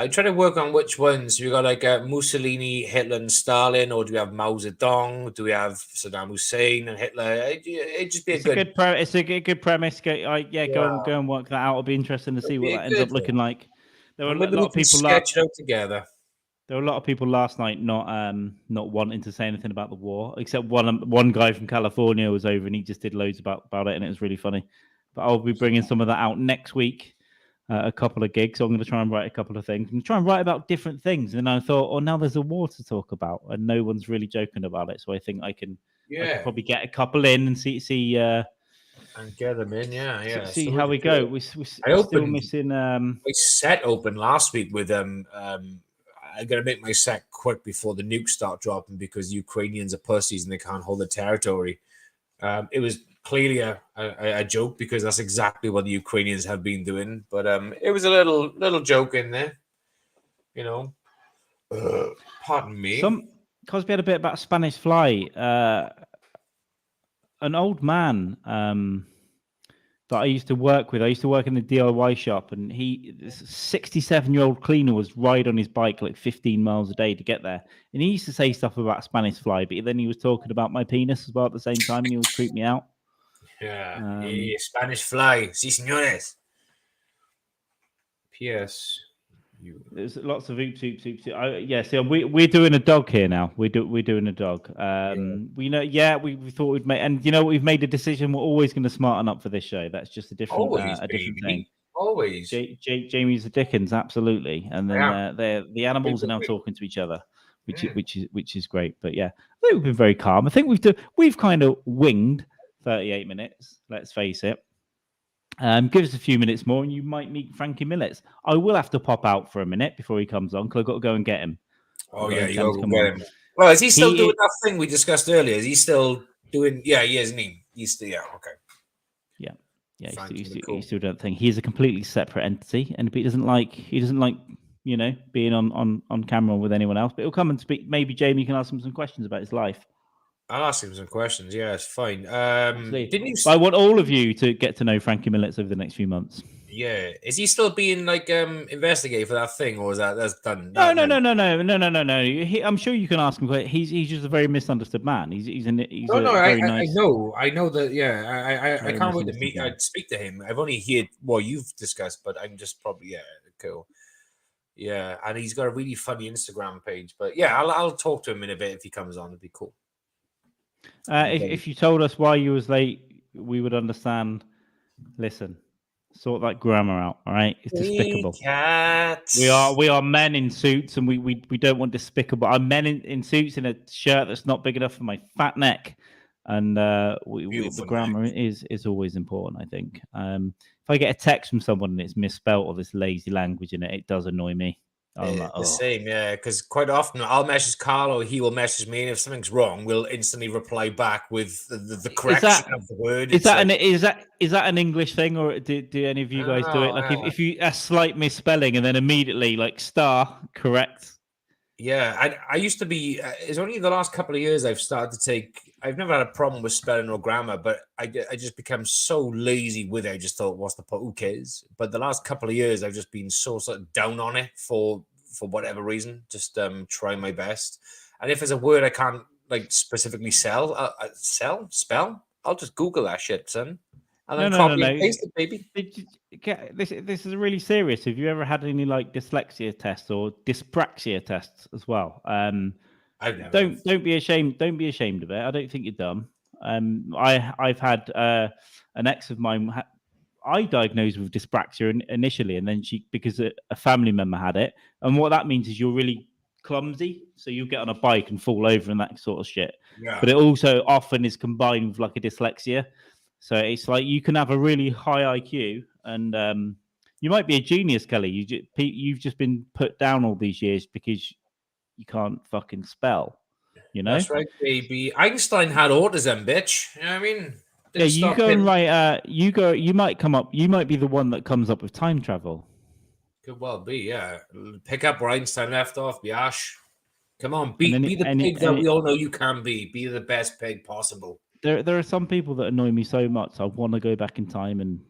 try to work on which ones. You got like Mussolini, Hitler, and Stalin, or do we have Mao Zedong? Do we have Saddam Hussein and Hitler? It'd just be It's a good premise. Go and work that out. It'll be interesting to see what that ends up looking like. There were a lot of people sketch it out together. There were a lot of people last night not wanting to say anything about the war, except one guy from California was over and he just did loads about it, and it was really funny. But I'll be bringing some of that out next week. A couple of gigs. So I'm going to try and write a couple of things. I'm going to try and write about different things. And I thought, now there's a war to talk about, and no one's really joking about it. So I think I can probably get a couple in and see and get them in. Yeah. See how we go. We're still missing. My set opened last week with I got to make my set quick before the nukes start dropping because Ukrainians are pussies and they can't hold the territory. It was clearly a joke because that's exactly what the Ukrainians have been doing. But it was a little joke in there, you know. Pardon me. Because we had a bit about Spanish Fly. An old man that I used to work with. I used to work in the DIY shop, and this 67-year-old cleaner was ride on his bike like 15 miles a day to get there. And he used to say stuff about Spanish Fly, but then he was talking about my penis as well at the same time, and he would creep me out. Yeah, Spanish Fly, sí, señores. P.S. There's lots of oops. So we're doing a dog here now. We're doing a dog. We thought we'd make, and we've made a decision. We're always going to smarten up for this show. That's just a different thing. Always. Jamie's the Dickens, absolutely. And then the animals are now talking to each other, which is great. But yeah, I think we've been very calm. I think we've kind of winged 38 minutes. Let's face it. Give us a few minutes more and you might meet Frankie Millets. I will have to pop out for a minute before he comes on because I've got to go and get him. Oh, yeah, you got to get him. Well, is he still doing that thing we discussed earlier? Is he still doing... Yeah, he is, isn't he? He's still... Yeah, okay. Yeah, he still doing that thing. He's a completely separate entity and he doesn't like being on camera with anyone else, but he'll come and speak. Maybe Jamie can ask him some questions about his life. I'll ask him some questions. Yeah, it's fine. I want all of you to get to know Frankie Millets over the next few months. Yeah, is he still being investigated for that thing, or is that's done? No. I'm sure you can ask him. He's just a very misunderstood man. He's very nice. I know that. Yeah, I can't wait to meet. I'd speak to him. I've only heard what you've discussed, but I'm just probably cool. Yeah, and he's got a really funny Instagram page. But yeah, I'll talk to him in a bit if he comes on. It'd be cool. If you told us why you was late, we would understand. Listen, sort that grammar out, all right? It's despicable. We are men in suits, and we don't want despicable. I'm men in suits in a shirt that's not big enough for my fat neck, and the grammar is always important. I think. If I get a text from someone and it's misspelled or there's lazy language in it, it does annoy me. The same, yeah, because quite often I'll message Carl or he will message me, and if something's wrong, we'll instantly reply back with the correction of the word. Is that an English thing, or do any of you guys do it? Like if you a slight misspelling and then immediately star correct. Yeah, I used to be. It's only the last couple of years I've started to take I've never had a problem with spelling or grammar, but I just become so lazy with it. I just thought, what's the point? Who cares? But the last couple of years, I've just been so sort of down on it for whatever reason. Just trying my best. And if there's a word I can't like specifically spell, I'll just Google that shit, son. And then copy and paste it, baby. This is really serious. Have you ever had any like dyslexia tests or dyspraxia tests as well? I've never. Don't be ashamed. Don't be ashamed of it. I don't think you're dumb. I've had an ex of mine. I diagnosed with dyspraxia initially, and then because a family member had it, and what that means is you're really clumsy, so you'll get on a bike and fall over and that sort of shit. Yeah. But it also often is combined with like a dyslexia, so it's like you can have a really high IQ and you might be a genius, Kelly. You've just been put down all these years because you can't fucking spell, you know? That's right, baby. Einstein had autism, bitch. You know what I mean? You go and write, you might be the one that comes up with time travel. Could well be, yeah. Pick up where Einstein left off, Biash. Come on, be the pig that we all know you can be. Be the best pig possible. There are some people that annoy me so much, I want to go back in time and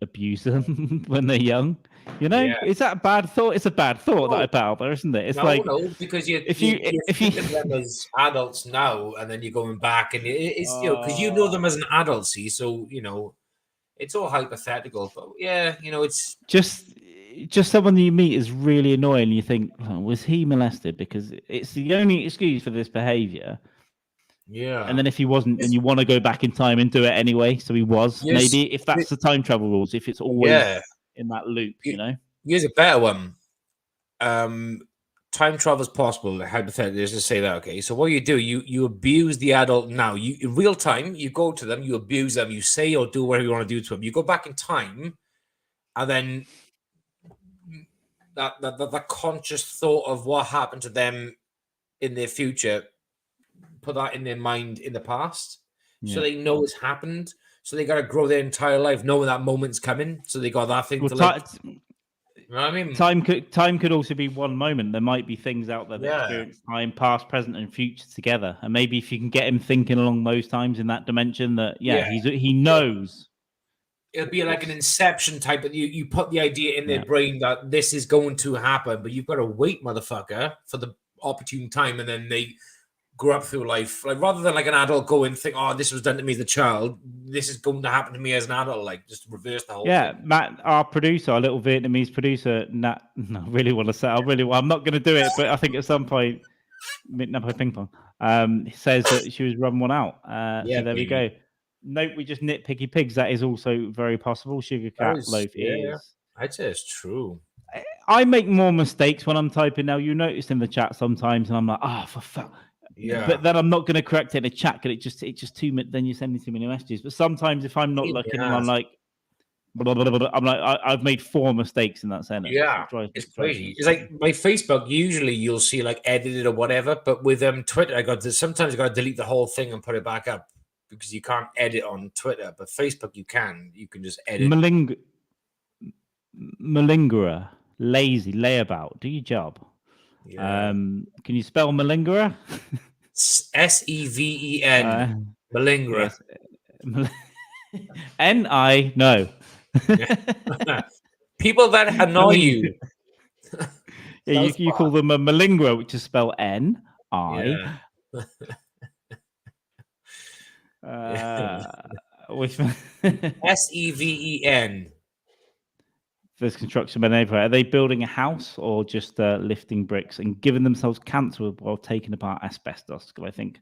abuse them when they're young. You know, is that a bad thought? It's a bad thought that I put out there, isn't it? It's because if you think of them as adults now, and then you're going back, and it's because you know them as an adult, see, so you know it's all hypothetical. But yeah, you know, it's just someone you meet is really annoying. And you think, was he molested? Because it's the only excuse for this behavior. Yeah. And then if he wasn't, then you want to go back in time and do it anyway. So he was. Maybe if that's the time travel rules, if it's always in that loop, you know. Here's a better one. Time travel is possible. Hypothetically, let's just say that. Okay. So what you do, you abuse the adult now. You in real time, you go to them, you abuse them, you say or do whatever you want to do to them. You go back in time, and then that conscious thought of what happened to them in their future, put that in their mind in the past, so they know it's happened. So they got to grow their entire life knowing that moment's coming. So they got that thing to like. You know what I mean? Time could also be one moment. There might be things out there that experience time, past, present, and future together. And maybe if you can get him thinking along those times in that dimension, that he knows. It'll be like an inception type of you put the idea in their brain that this is going to happen, but you've got to wait, motherfucker, for the opportune time, and then they grow up through life. Like rather than like an adult go and think, oh, this was done to me as a child, this is going to happen to me as an adult. Like just reverse the whole thing. Matt, our producer, our little Vietnamese producer, Nat, I really want to say, I'm not going to do it, but I think at some point, ping pong, says that she was run one out. So there we go. Nope, we just nitpicky pigs. That is also very possible. Sugar cat loaf is. I'd say it's true. I make more mistakes when I'm typing now. You notice in the chat sometimes, and I'm like, oh, for fuck. Yeah. But then I'm not going to correct it in a chat because it's just too many. Then you send me too many messages. But sometimes if I'm not looking, and I'm like, blah, blah, blah, blah, I'm like, I've made 4 mistakes in that sentence. Yeah, it's crazy. It's like my Facebook. Usually you'll see like edited or whatever, but with Twitter, sometimes I got to delete the whole thing and put it back up because you can't edit on Twitter. But Facebook, you can. You can just edit. Malingerer, lazy, layabout. Do your job. Yeah. Can you spell malingerer? SEVEN. Malingerer. Yes. N-I, no. People that annoy you. You call them a malingerer, which is spelled N-I. With SEVEN. First construction maneuver. Are they building a house or just lifting bricks and giving themselves cancer while taking apart asbestos? I think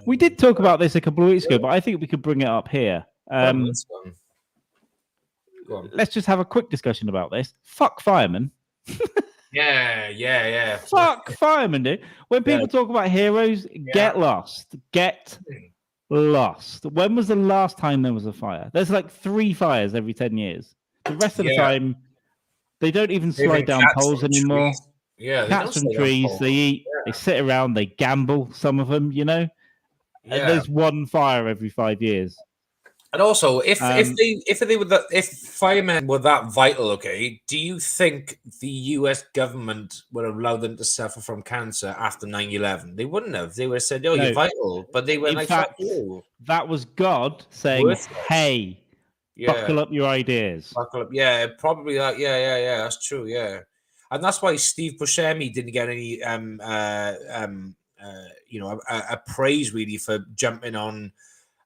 we did talk about this a couple of weeks ago, but I think we could bring it up here. Let's just have a quick discussion about this. Fuck firemen. Yeah. Fuck firemen, dude. When people talk about heroes, get lost. Get lost. When was the last time there was a fire? There's like 3 fires every 10 years. The rest of the time, they don't even slide down poles anymore. Yeah, cats from trees. They eat. They sit around. They gamble. Some of them, you know. And there's 1 fire every 5 years. And also, if firemen were that vital, okay, do you think the U.S. government would allow them to suffer from cancer after 9/11? They wouldn't have. They would have said, "Oh, No. you're vital," but they were In like, fact, "Fuck you." That was God saying, Worthless. "Hey, buckle up your ideas." Buckle up. Yeah, probably that. Yeah. That's true. Yeah, and that's why Steve Buscemi didn't get any a praise really for jumping on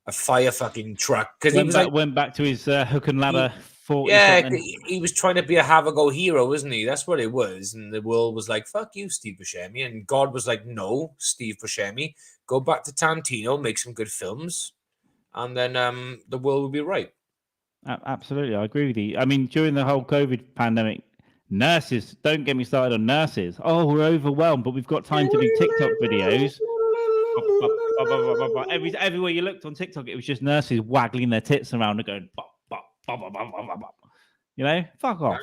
a fire fucking truck because he was went back to his hook and ladder 40 yeah, something. he was trying to be a have-a-go hero, wasn't he? That's what it was. And the world was like, fuck you, Steve Buscemi. And God was like, no, Steve Buscemi, go back to Tarantino, make some good films, and then the world will be right. Absolutely, I agree with you. I mean, during the whole COVID pandemic, nurses, don't get me started on nurses. Oh, we're overwhelmed, but we've got time to do TikTok videos. Everywhere you looked on TikTok, it was just nurses waggling their tits around and going, bop, bop, bop, bop, bop, bop, bop. You know, fuck off.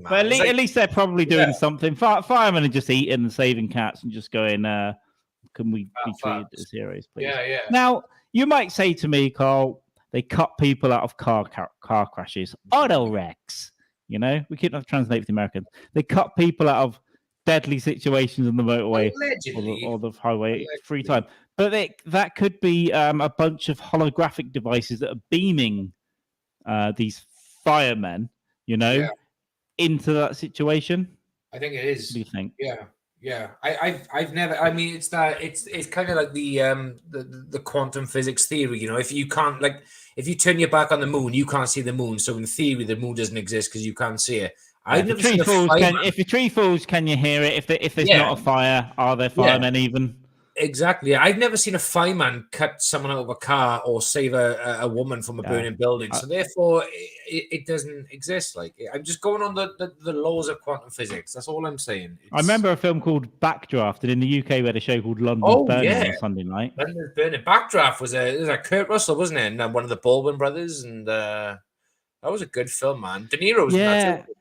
But at least they're probably doing something. Firemen are just eating and saving cats and just going, can we be treated as heroes, please? Yeah. Now, you might say to me, Carl, they cut people out of car crashes, auto wrecks. You know, we keep translating for the Americans. They cut people out of deadly situations on the motorway or the highway free time. But that could be a bunch of holographic devices that are beaming these firemen, into that situation. I think it is. What do you think? Yeah. I've never. I mean, it's kind of like the quantum physics theory. You know, if you if you turn your back on the moon, you can't see the moon. So in theory, the moon doesn't exist because you can't see it. If the tree falls, can you hear it? If there's not a fire, are there firemen even? Exactly. I've never seen a fireman cut someone out of a car or save a woman from a burning building. So therefore, it doesn't exist. Like, I'm just going on the laws of quantum physics. That's all I'm saying. I remember a film called Backdraft, and in the UK we had a show called London's Burning on a Sunday night. London's Burning. Backdraft was a Kurt Russell, wasn't it? And one of the Baldwin brothers, and that was a good film, man. De Niro was in that too.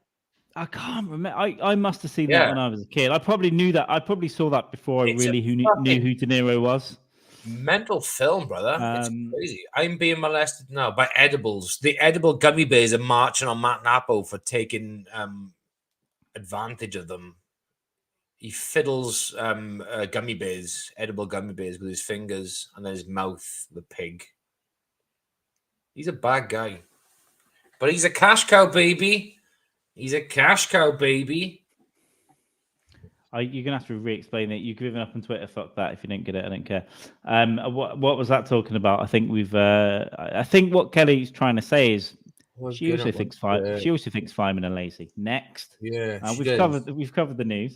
I can't remember. I must have seen that when I was a kid. I probably knew that. I probably saw that before I really knew who De Niro was. Mental film, brother. It's crazy. I'm being molested now by edibles. The edible gummy bears are marching on Matt Napo for taking advantage of them. He fiddles gummy bears, edible gummy bears with his fingers and then his mouth, the pig. He's a bad guy. But he's a cash cow, baby. He's a cash cow, baby. You're gonna have to re-explain it. You've given up on Twitter. Fuck that. If you didn't get it, I don't care. What was that talking about? I think I think what Kelly's trying to say is she also thinks firemen are lazy. Next, we've covered the news.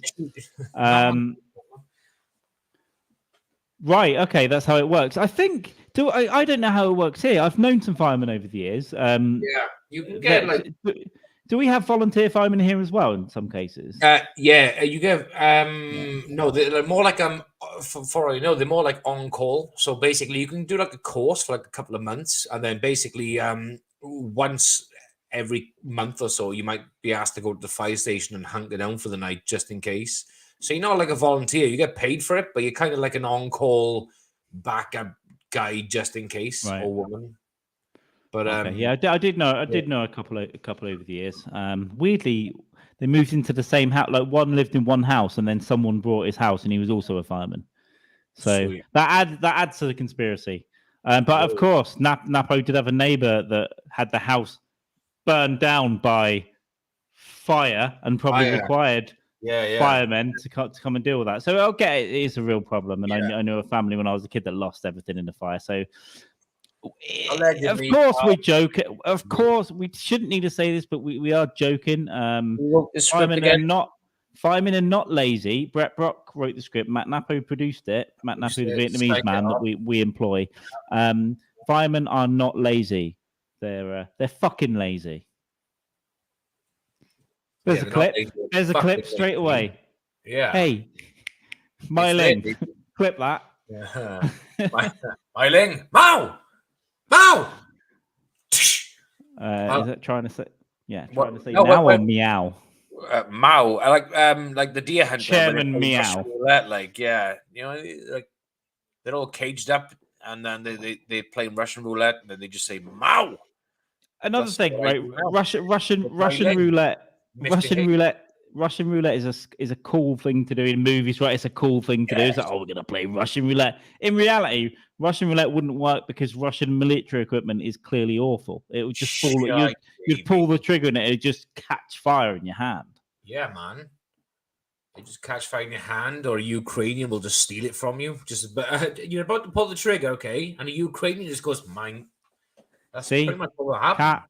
Right. Okay. That's how it works. I think. I don't know how it works here. I've known some firemen over the years. You can get Do we have volunteer firemen here as well in some cases? You get no, they're more like they're more like on call. So basically, you can do like a course for like a couple of months, and then basically once every month or so, you might be asked to go to the fire station and hunker down for the night just in case. So you're not like a volunteer; you get paid for it, but you're kind of like an on call backup guy just in case, or woman. But I did know a couple over the years. Weirdly, they moved into the same house. Like one lived in one house, and then someone bought his house, and he was also a fireman. So sweet. that adds to the conspiracy. But of course, Napo did have a neighbor that had the house burned down by fire, and probably required firemen to come and deal with that. So I'll get it is a real problem, and I knew a family when I was a kid that lost everything in the fire. So. Allegedly, of course, we joke. Of course, we shouldn't need to say this, but we are joking. Firemen are not lazy. Brett Brock wrote the script. Matt Napo produced it. Matt Napo, the Vietnamese man that we employ. Firemen are not lazy. They're fucking lazy. There's a clip. There's a clip straight away. Yeah. Hey, Myling, clip that. Myling, Mao. Mao! Is it trying to say? Yeah, trying to say now or meow? Mao. I like the deer hunter. Chairman meow. Like, like they're all caged up and then they play Russian roulette, and then they just say Mao. Another thing, right? Russian roulette. Russian roulette is a cool thing to do in movies, right? It's a cool thing to do. It's like, oh, we're gonna play Russian roulette. In reality, Russian roulette wouldn't work because Russian military equipment is clearly awful. It would just fall. You'd pull the trigger and it'd just catch fire in your hand. Yeah, man. You just catch fire in your hand, or a Ukrainian will just steal it from you. You're about to pull the trigger, okay, and a Ukrainian just goes, mine. That's pretty much what will happen.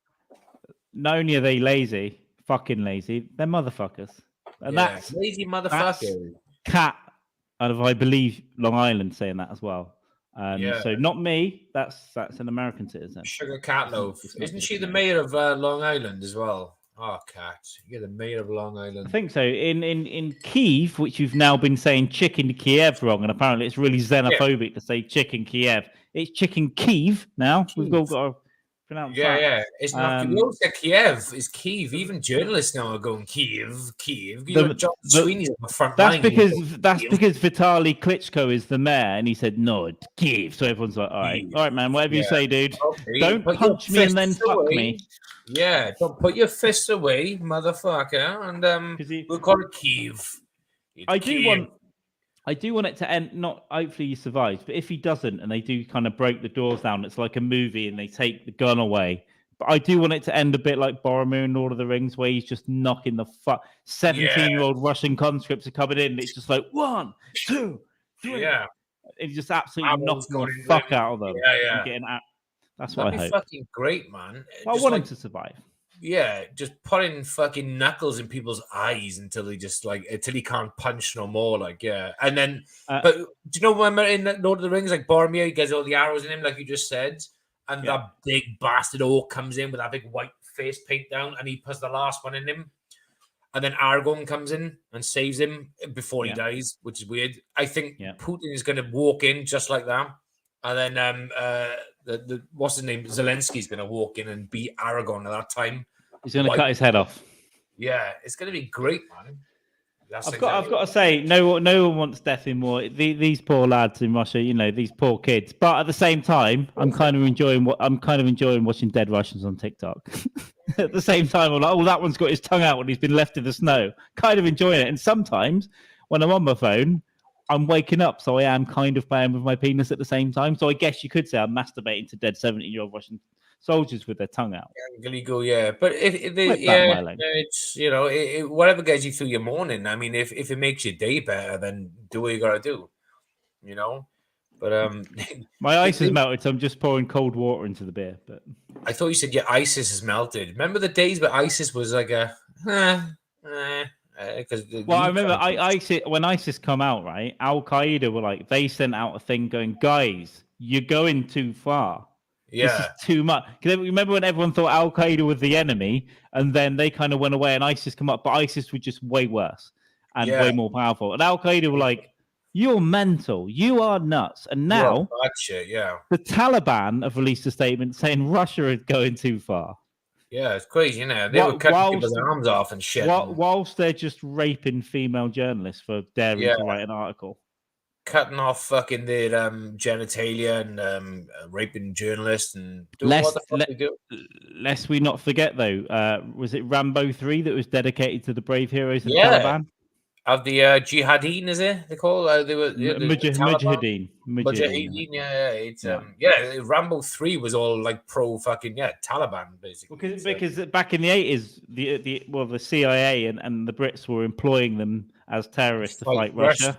Not only are they fucking lazy, they're motherfuckers. And that's lazy motherfuckers. Cat, out of I believe Long Island, saying that as well. So not me. That's an American citizen. Sugar Cat Loaf. Isn't she the mayor of Long Island as well? Oh, Cat, you're the mayor of Long Island. I think so. In Kiev, which you've now been saying chicken Kiev wrong, and apparently it's really xenophobic to say chicken Kiev. It's chicken Kiev now. We've all got to pronounce that. Yeah. It's not Kiev. It's Kiev. Even journalists now are going Kiev. John Sweeney's on the front line. That's because Vitaly Klitschko is the mayor, and he said no, it's Kiev. So everyone's like, all right, man, whatever you say, dude. Okay. Don't punch me and then fuck me. Yeah, don't put your fists away, motherfucker. And we'll call it Kiev. I do want it to end. Not hopefully he survives, but if he doesn't, and they do kind of break the doors down, it's like a movie, and they take the gun away. But I do want it to end a bit like Boromir in Lord of the Rings, where he's just knocking the 17-year-old Russian conscripts are coming in. And it's just like 1, 2, 3. Yeah, it's just absolutely knocking the fuck out of them. Yeah. And getting out. That's what I hope. Fucking great, man. I want him to survive. Yeah, just putting fucking knuckles in people's eyes until he can't punch no more. And then, but do you know when in Lord of the Rings, like Boromir, he gets all the arrows in him, like you just said, and that big bastard orc comes in with that big white face paint down, and he puts the last one in him, and then Aragorn comes in and saves him before he dies, which is weird. I think Putin is going to walk in just like that, and then what's his name? Zelensky's going to walk in and beat Aragorn at that time. He's going to cut his head off. Yeah, it's going to be great, man. I've got to say, no one wants death in war. These poor lads in Russia, these poor kids. But at the same time, I'm kind of enjoying watching dead Russians on TikTok. At the same time, I'm like, oh, that one's got his tongue out when he's been left in the snow. Kind of enjoying it. And sometimes when I'm on my phone, I'm waking up, so I am kind of playing with my penis at the same time. So I guess you could say I'm masturbating to dead 17-year-old Russian soldiers with their tongue out. Yeah. But it's whatever gets you through your morning. I mean, if it makes your day better, then do what you gotta do. But my ice has melted, so I'm just pouring cold water into the beer. But I thought you said your ISIS has melted. Remember the days where ISIS was like a I remember when ISIS come out, right? Al Qaeda were like, they sent out a thing going, guys, you're going too far. Yeah, this is too much. Because remember when everyone thought Al Qaeda was the enemy, and then they kind of went away, and ISIS come up, but ISIS was just way worse and way more powerful. And Al Qaeda were like, "You're mental. You are nuts." And now, the Taliban have released a statement saying Russia is going too far. Yeah, it's crazy, They were cutting people's arms off and shit. Whilst they're just raping female journalists for daring to write an article. Cutting off fucking their genitalia and raping journalists and doing what the fuck they do. Lest we not forget, though, was it Rambo 3 that was dedicated to the brave heroes of the Taliban? Of the jihadin, is it? They call they were Mujahideen. It's Rambo 3 was all like pro fucking Taliban basically. Because back in the 80s, the CIA and the Brits were employing them as terrorists to fight Russia.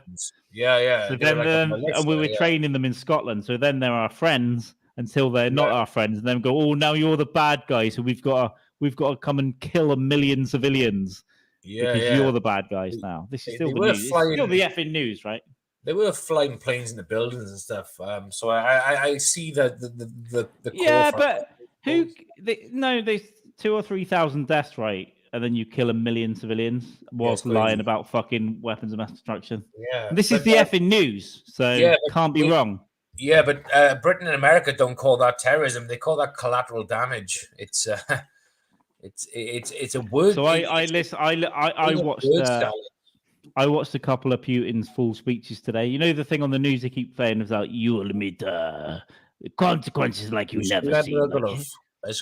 Yeah. So then and we were training them in Scotland. So then they're our friends until they're not our friends, and then go, oh, now you're the bad guy. So we've got to come and kill 1 million civilians. Because you're the bad guys now. This is still the news. It's still the effing news, right? They were flying planes in the buildings and stuff. So I see that the but there's 2,000 or 3,000 deaths, right? And then you kill 1 million civilians whilst lying about fucking weapons of mass destruction. Yeah, this is the effing news, so can't be wrong. Yeah, but Britain and America don't call that terrorism; they call that collateral damage. It's a word. So I watched. I watched a couple of Putin's full speeches today. You know the thing on the news they keep playing is like, you will meet consequences like you never seen. Like,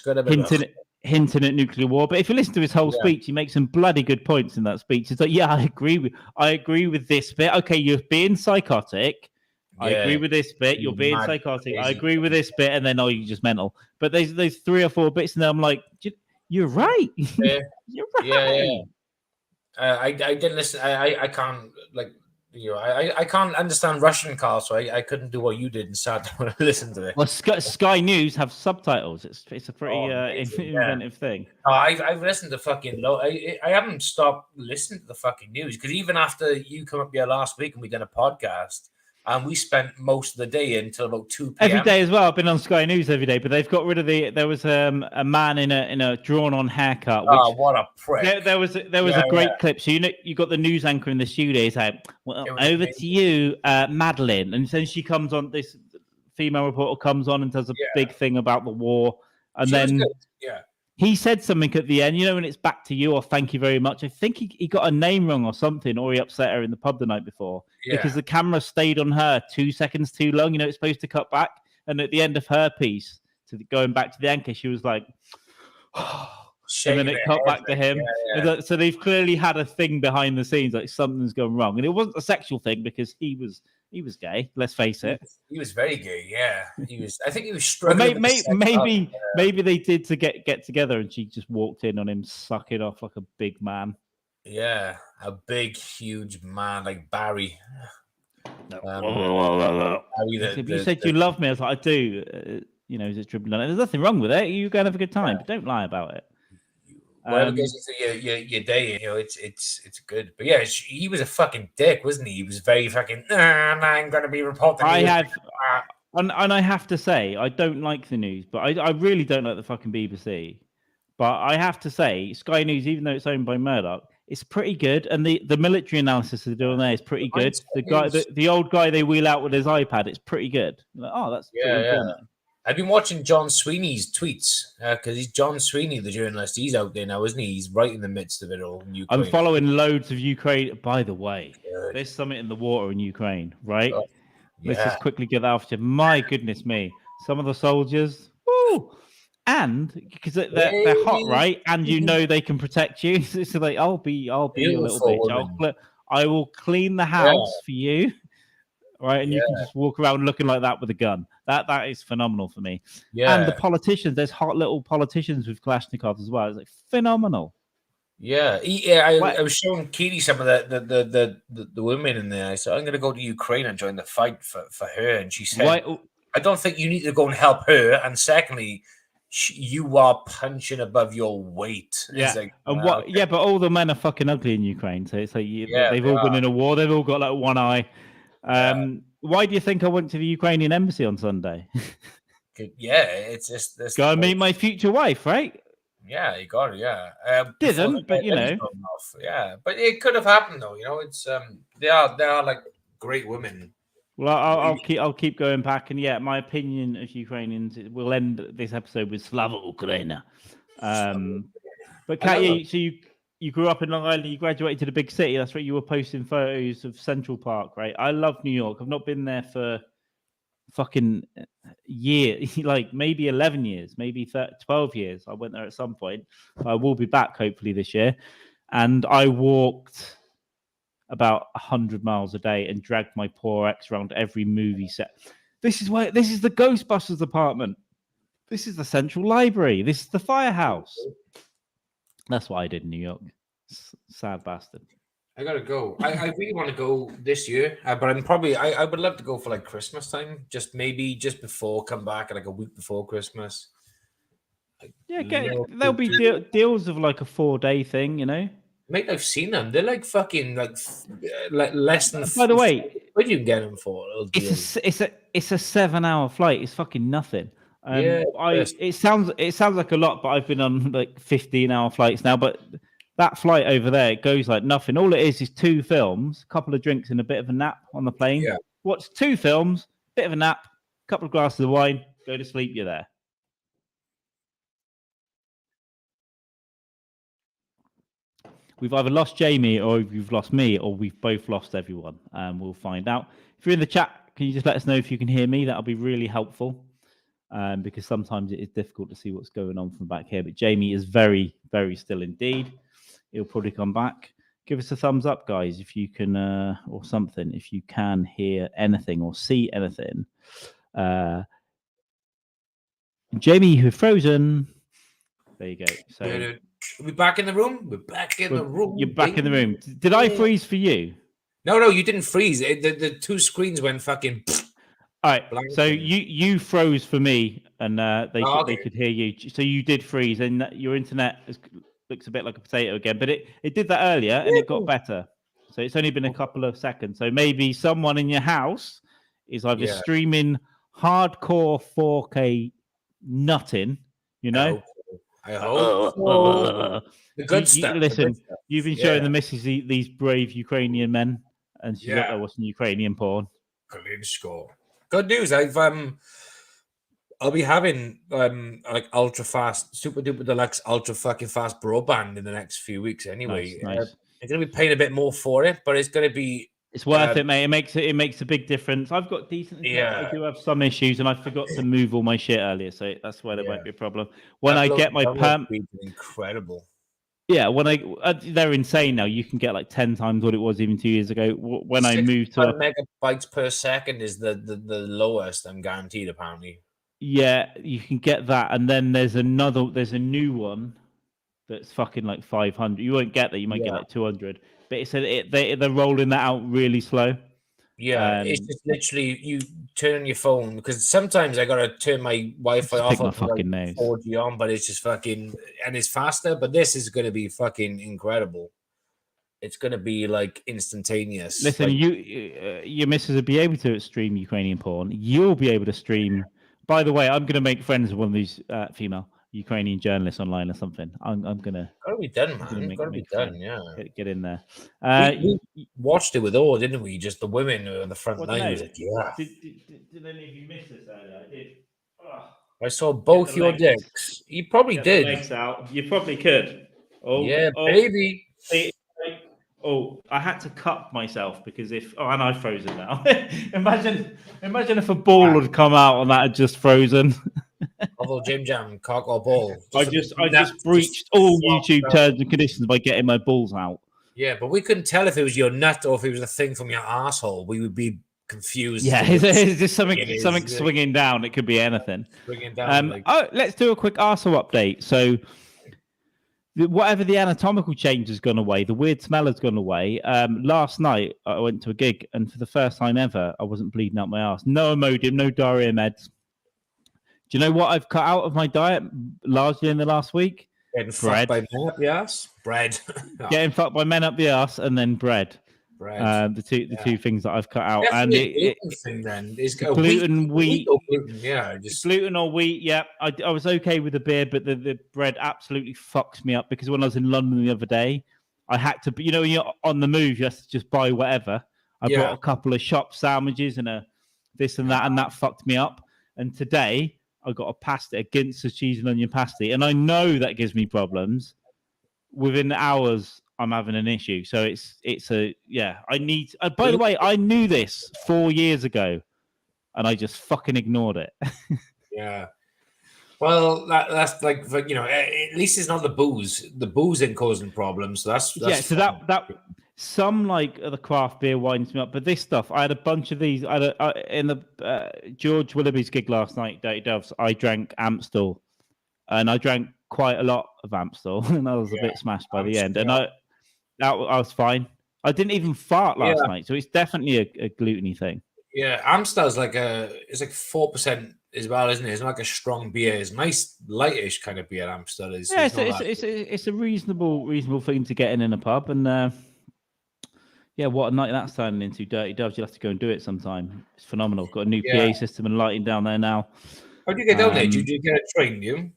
hinting at nuclear war. But if you listen to his whole speech, he makes some bloody good points in that speech. It's like, yeah, I agree with this bit. Okay, you're being psychotic. I agree with this bit. You're being psychotic. Crazy. I agree with this bit, and then you're just mental. But there's 3 or 4 bits, and I'm like, you're right. You're right. Yeah. I didn't listen. I can't I can't understand Russian, Carl, so I couldn't do what you did and sat down and listen to it. Well, Sky News have subtitles. It's a pretty inventive thing. I've listened to fucking I haven't stopped listening to the fucking news because even after you come up here last week and we done a podcast. And we spent most of the day until about 2 p.m. Every day as well. I've been on Sky News every day, but they've got rid of there was a man in a drawn-on haircut. Which, what a prick! There was a great clip. So you got the news anchor in the studio. He's like, well, over to you, Madeline, and then she comes on. This female reporter comes on and does a big thing about the war, and then he said something at the end. You know, when it's back to you or thank you very much. I think he got a name wrong or something, or he upset her in the pub the night before because the camera stayed on her 2 seconds too long. You know, it's supposed to cut back. And at the end of her piece, going back to the anchor, she was like, and then it cut back to him. Yeah. So they've clearly had a thing behind the scenes, like something's gone wrong. And it wasn't a sexual thing because he was gay. Let's face it. He was very gay. Yeah, he was. I think he was struggling. Maybe they did to get together, and she just walked in on him sucking off like a big man. Yeah, a big, huge man like Barry. You said you love me. I was like, I do. Is it dribbling on it? There's nothing wrong with it. You go and have a good time, but don't lie about it. Well, it goes into your day, it's good. But yeah, he was a fucking dick, wasn't he? He was very fucking, I'm going to be reporting. And I have to say, I don't like the news, but I really don't like the fucking BBC. But I have to say, Sky News, even though it's owned by Murdoch, it's pretty good. And the military analysis they're doing there is pretty good. The old guy they wheel out with his iPad, it's pretty good. Like, that's pretty informative. I've been watching John Sweeney's tweets because he's John Sweeney, the journalist. He's out there now, isn't he? He's right in the midst of it all in Ukraine. I'm following loads of Ukraine. By the way, there's something in the water in Ukraine, right? Let's just quickly get that off to you. My goodness me. Some of the soldiers, woo! And because they're hot, right? And you know they can protect you. It's like, I'll be a little bitch. I will clean the house for you. Right, and you can just walk around looking like that with a gun. That is phenomenal for me. Yeah, and the politicians, there's hot little politicians with Kalashnikovs as well. It's like phenomenal. Yeah, I was showing Katie some of the women in there. I said, I'm going to go to Ukraine and join the fight for her, and she said, I don't think you need to go and help her. And secondly, you are punching above your weight. Yeah, like, but all the men are fucking ugly in Ukraine. So it's like they've all been in a war. They've all got like one eye. Why do you think I went to the Ukrainian embassy on Sunday? It's just this. Go and meet my future wife, right? Yeah, you got it. Yeah, didn't, but yeah, but it could have happened though. It's they are like great women. Well, I'll keep going back, and my opinion of Ukrainians. We'll end this episode with Slava Ukraina. But Kat, so you grew up in Long Island, you graduated to the big city. That's right. You were posting photos of Central Park, right? I love New York. I've not been there for fucking year, like maybe 11 years, maybe 12 years. I went there at some point. I will be back hopefully this year. And I walked about 100 miles a day and dragged my poor ex around every movie set. This is the Ghostbusters apartment. This is the Central Library. This is the firehouse. That's what I did in New York. Sad bastard. I gotta go. I really want to go this year, but I'm probably I would love to go for like Christmas time, just before, come back like a week before Christmas. There'll be deals of like a 4-day thing, Mate, I've seen them. They're like fucking like less than. By the way, what do you get them for? It's a 7-hour flight. It's fucking nothing. It sounds like a lot, but I've been on like 15-hour flights now. But that flight over there, it goes like nothing. All it is 2 films, a couple of drinks, and a bit of a nap on the plane. Yeah. Watch 2 films, bit of a nap, a couple of glasses of wine, go to sleep. You're there. we've either lost Jamie or we've lost me or we've both lost everyone. We'll find out. If you're in the chat, can you just let us know if you can hear me? That'll be really helpful because sometimes it is difficult to see what's going on from back here. But Jamie is very, very still indeed. He'll probably come back. Give us a thumbs up, guys, if you can, or something, if you can hear anything or see anything. Jamie, you're frozen. There you go. So we're back in the room. We're back in the room. You're back in the room. Did I freeze for you? No, you didn't freeze. The two screens went fucking. All right. So you froze for me, and they could hear you. So you did freeze, and your internet looks a bit like a potato again. But it did that earlier, and it got better. So it's only been a couple of seconds. So maybe someone in your house is either streaming hardcore 4K nutting, you know. I hope. The good stuff. Listen, you've been showing the missus these brave Ukrainian men, and she's up there watching Ukrainian porn. Good news. I'll be having like ultra fast, super duper deluxe, ultra fucking fast broadband in the next few weeks. Anyway, nice. I'm gonna be paying a bit more for it, but it's gonna be. It's worth it, mate. It makes a big difference. I've got decent internet, but I do have some issues, and I forgot to move all my shit earlier, so that's why there might be a problem. When I get my incredible. Yeah, when they're insane now. You can get like 10 times what it was even 2 years ago. When I moved to megabytes per second is the lowest. I'm guaranteed, apparently. Yeah, you can get that, and then there's a new one that's fucking like 500. You won't get that. You might get like 200. But it's they're rolling that out really slow. Yeah, it's just literally you turn on your phone because sometimes I gotta turn my Wi-Fi off my fucking like 4G on, but it's just fucking and it's faster. But this is gonna be fucking incredible. It's gonna be like instantaneous. Listen, your missus will be able to stream Ukrainian porn. You'll be able to stream. By the way, I'm gonna make friends with one of these female Ukrainian journalists online or something. I'm gonna. Gotta be done, man. Gotta be done. Yeah. Get in there. We watched it with all, didn't we? Just the women on the front line. Did any of you miss this earlier? I did. I saw both your dicks. You probably did. Legs out. You probably could. Baby. I had to cut myself because and I've frozen now. imagine if a ball had come out and that had just frozen. Although Jim Jam, cock or ball. I just breached all YouTube terms and conditions by getting my balls out. Yeah, but we couldn't tell if it was your nut or if it was a thing from your asshole. We would be confused. Yeah, it's just something swinging down. It could be anything. Swinging down. Let's do a quick arsehole update. So, whatever the anatomical change has gone away, the weird smell has gone away. Last night, I went to a gig, and for the first time ever, I wasn't bleeding out my arse. No Imodium, no diarrhea meds. Do you know what I've cut out of my diet largely in the last week? Getting fucked by men up the ass? Bread. Getting fucked by men up the ass and then bread. The two things that I've cut out. Definitely and is gluten, wheat. Or gluten. Yeah, gluten or wheat. Yeah, I was okay with the beer, but the bread absolutely fucks me up because when I was in London the other day, I had to. When you're on the move, you have to just buy whatever. I bought a couple of shop sandwiches and a this and that fucked me up. And today I got a pasta, a Ginza cheese and onion pasty, and I know that gives me problems. Within hours, I'm having an issue. So I need. By the way, I knew this 4 years ago, and I just fucking ignored it. Yeah. Well, that's like at least it's not the booze. The booze ain't causing problems. So that's So that some like the craft beer winds me up, but this stuff, I had a bunch of these. I had in the George Willoughby's gig last night, Dirty Doves. I drank Amstel, and I drank quite a lot of Amstel, and I was a bit smashed by the end. And I was fine. I didn't even fart last night, so it's definitely a gluten-y thing. Yeah, Amstel's it's like 4% as well, isn't it? It's not like a strong beer. It's nice, lightish kind of beer. Amstel is. Yeah, it's a reasonable thing to get in a pub, and what a night that's turning into. Dirty Doves, you'll have to go and do it sometime. It's phenomenal. Got a new PA system and lighting down there now. How do you get down there? Do you get a train? Do you?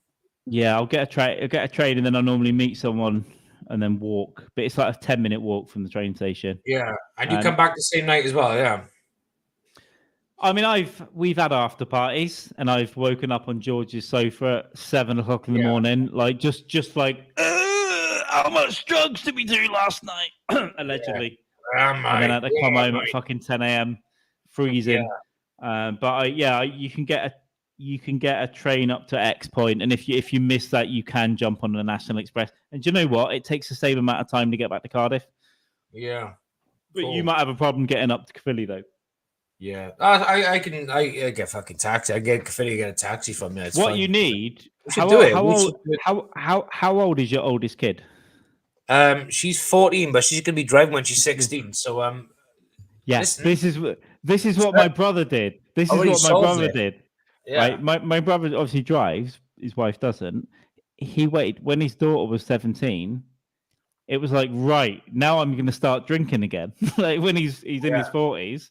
Yeah, I'll get a train, and then I'll normally meet someone and then walk. But it's like a 10-minute walk from the train station. Yeah, and you come back the same night as well. Yeah. I mean, we've had after parties, and I've woken up on George's sofa at 7:00 in the morning, like just like how much drugs did we do last night? Allegedly. Yeah. And then I had to come home at fucking 10 a.m. freezing. But you can get a train up to X point, and if you miss that, you can jump on the National Express. And do you know what? It takes the same amount of time to get back to Cardiff. Yeah, but you might have a problem getting up to Caerphilly though. Yeah, I get fucking taxi. I get Caerphilly, get a taxi from there. What you need? How old is your oldest kid? She's 14, but she's gonna be driving when she's 16. So yes, listen, this is what my brother did. This is what my brother did. Yeah. Right, my brother obviously drives. His wife doesn't. He waited when his daughter was 17. It was like, right now I'm going to start drinking again. Like when he's in his 40s.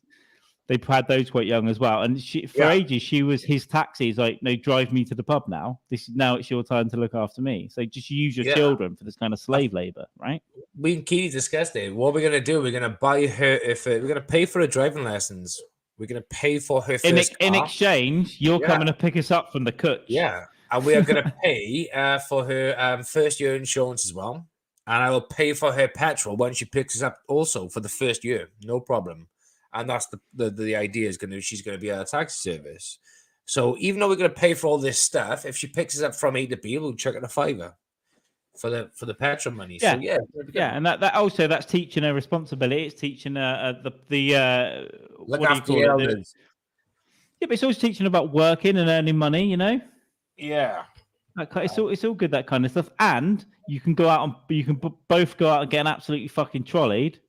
They had those quite young as well, and for ages she was his taxi. He's like, no, drive me to the pub now. Now it's your time to look after me. So just use your children for this kind of slave labor, right? We and Katie discussed it. What we're gonna do? We're gonna buy her we're gonna pay for her driving lessons. We're gonna pay for her first in exchange. You're coming to pick us up from the coach. Yeah, and we are gonna pay for her first year insurance as well, and I will pay for her petrol when she picks us up also for the first year. No problem. And that's the idea she's gonna be at a taxi service. So even though we're gonna pay for all this stuff, if she picks us up from A to B, we'll chuck in a $5 for the petrol money. Yeah, so and that also that's teaching her responsibility. It's teaching her look after the elders. Yeah, but it's always teaching about working and earning money. You know. Yeah. It's all good, that kind of stuff. And you can go out both go out and get an absolutely fucking trolleyed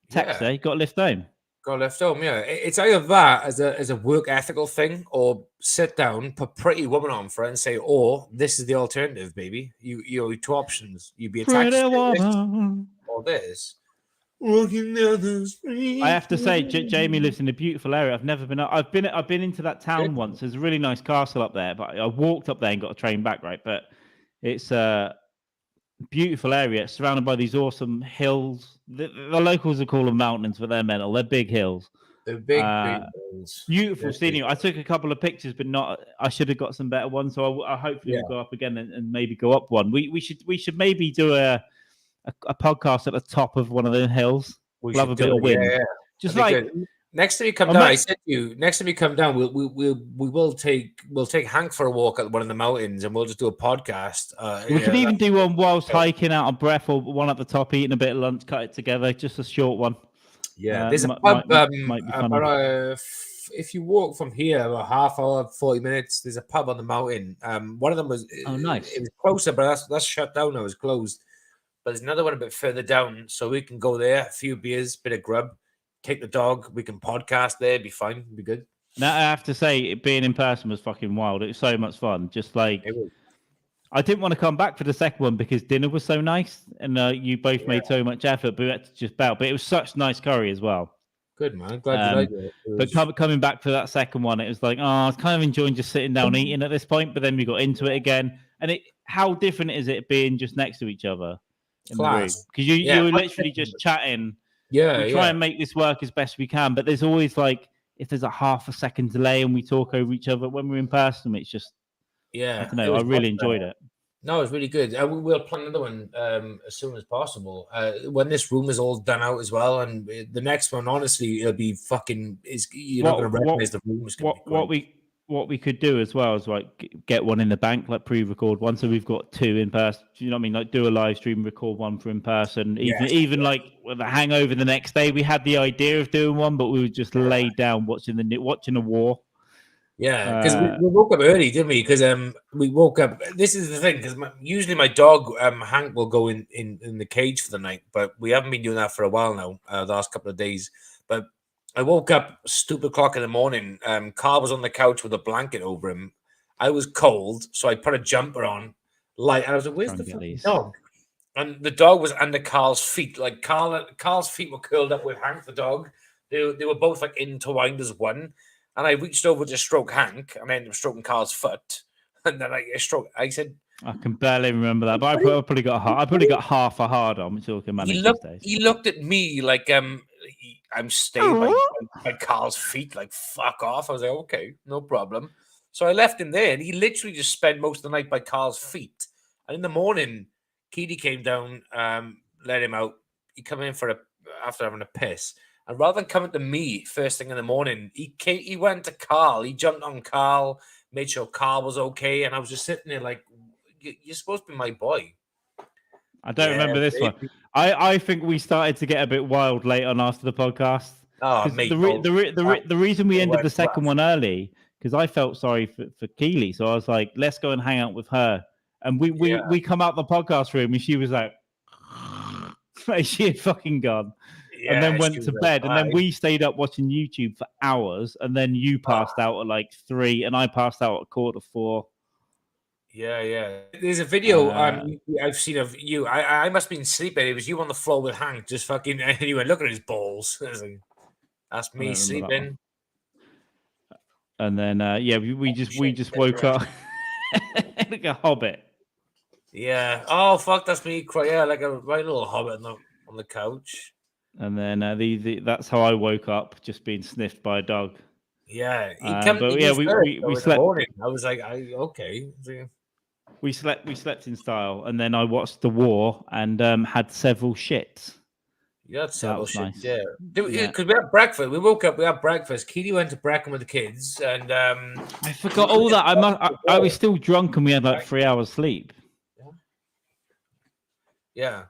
taxi. Got to lift home. Got left home, yeah. It's either that as a work ethical thing, or sit down, put Pretty Woman on for it, and say, "Oh, this is the alternative, baby. You two options. You be a taxi or this." I have to say, Jamie lives in a beautiful area. I've never been. I've been into that town once. There's a really nice castle up there, but I walked up there and got a train back. Right, but it's beautiful area surrounded by these awesome hills. The locals will call them mountains, but they're mental. They're big hills. They're big hills. Beautiful scenery. I took a couple of pictures, but not. I should have got some better ones. So I hopefully will go up again and maybe go up one. We should maybe do a podcast at the top of one of the hills. We'll have a bit of wind. Yeah. Just like good. Next time you come down, I said to you, next time you come down, we'll take Hank for a walk at one of the mountains, and we'll just do a podcast. We could even do one whilst hiking out of breath, or one at the top, eating a bit of lunch, cut it together, just a short one. Yeah, there's a pub. If you walk from here about half hour, 40 minutes, there's a pub on the mountain. One of them was nice. It was closer, but that's shut down now. It's closed. But there's another one a bit further down, so we can go there, a few beers, bit of grub. Take the dog. We can podcast there. Be fine. Be good. Now I have to say, being in person was fucking wild. It was so much fun. Just like I didn't want to come back for the second one because dinner was so nice, and you both made so much effort. But we had to just bow. But it was such nice curry as well. Good, man. Glad you liked it. But coming back for that second one, it was like, I was kind of enjoying just sitting down eating at this point. But then we got into it again, and how different is it being just next to each other in the room? Because you were literally just chatting. Yeah, we try and make this work as best we can, but there's always like if there's a half a second delay and we talk over each other when we're in person, it's just I don't know. I really enjoyed it. No, it was really good. We'll plan another one as soon as possible. When this room is all done out as well, and the next one, honestly, it'll be fucking. You're not going to recognize the room. What we could do as well is like get one in the bank, like pre-record one, so we've got two in person. Do you know what I mean? Like do a live stream, record one for in person. Even like with a hangover the next day, we had the idea of doing one, but we would just lay down watching a war. Yeah, because we woke up early, didn't we? Because we woke up. This is the thing, because usually my dog Hank will go in the cage for the night, but we haven't been doing that for a while now. The last couple of days, but. I woke up stupid clock in the morning. Carl was on the couch with a blanket over him. I was cold, so I put a jumper on. And I was like, "Where's the dog?" And the dog was under Carl's feet. Like Carl's feet were curled up with Hank, the dog. They were both like entwined as one. And I reached over to stroke Hank, and I ended up stroking Carl's foot. And then I said, I can barely remember that, but I probably got half a hard on, which I can manage these days. He looked at me like I'm staying by Carl's feet, like fuck off. I was like, okay, no problem. So I left him there, and he literally just spent most of the night by Carl's feet. And in the morning, Keely came down, let him out. He come in after having a piss. And rather than coming to me first thing in the morning, he went to Carl. He jumped on Carl, made sure Carl was okay. And I was just sitting there like, you're supposed to be my boy. I don't remember this one. I think we started to get a bit wild late on after the podcast. Oh, mate, the reason we ended the second one early, because I felt sorry for Keely. So I was like, let's go and hang out with her. And we come out the podcast room and she was like, she had fucking gone. Yeah, and then went to bed. And then we stayed up watching YouTube for hours. And then you passed out at like 3 and I passed out at 3:45. Yeah. There's a video I've seen of you. I must have been sleeping. It was you on the floor with Hank, just fucking. And you went, look at his balls. That's me sleeping. And then we just woke up like a hobbit. Yeah. Oh fuck, that's me. Yeah, like a right little hobbit on the couch. And then that's how I woke up, just being sniffed by a dog. Yeah, we slept. I was like, okay. We slept in style, and then I watched The War and had several shits. You had several shits, nice. Yeah. Because we had breakfast. We woke up, we had breakfast. Keely went to Brecon with the kids, and I forgot all that. I was still drunk, and we had like 3 hours sleep. Yeah.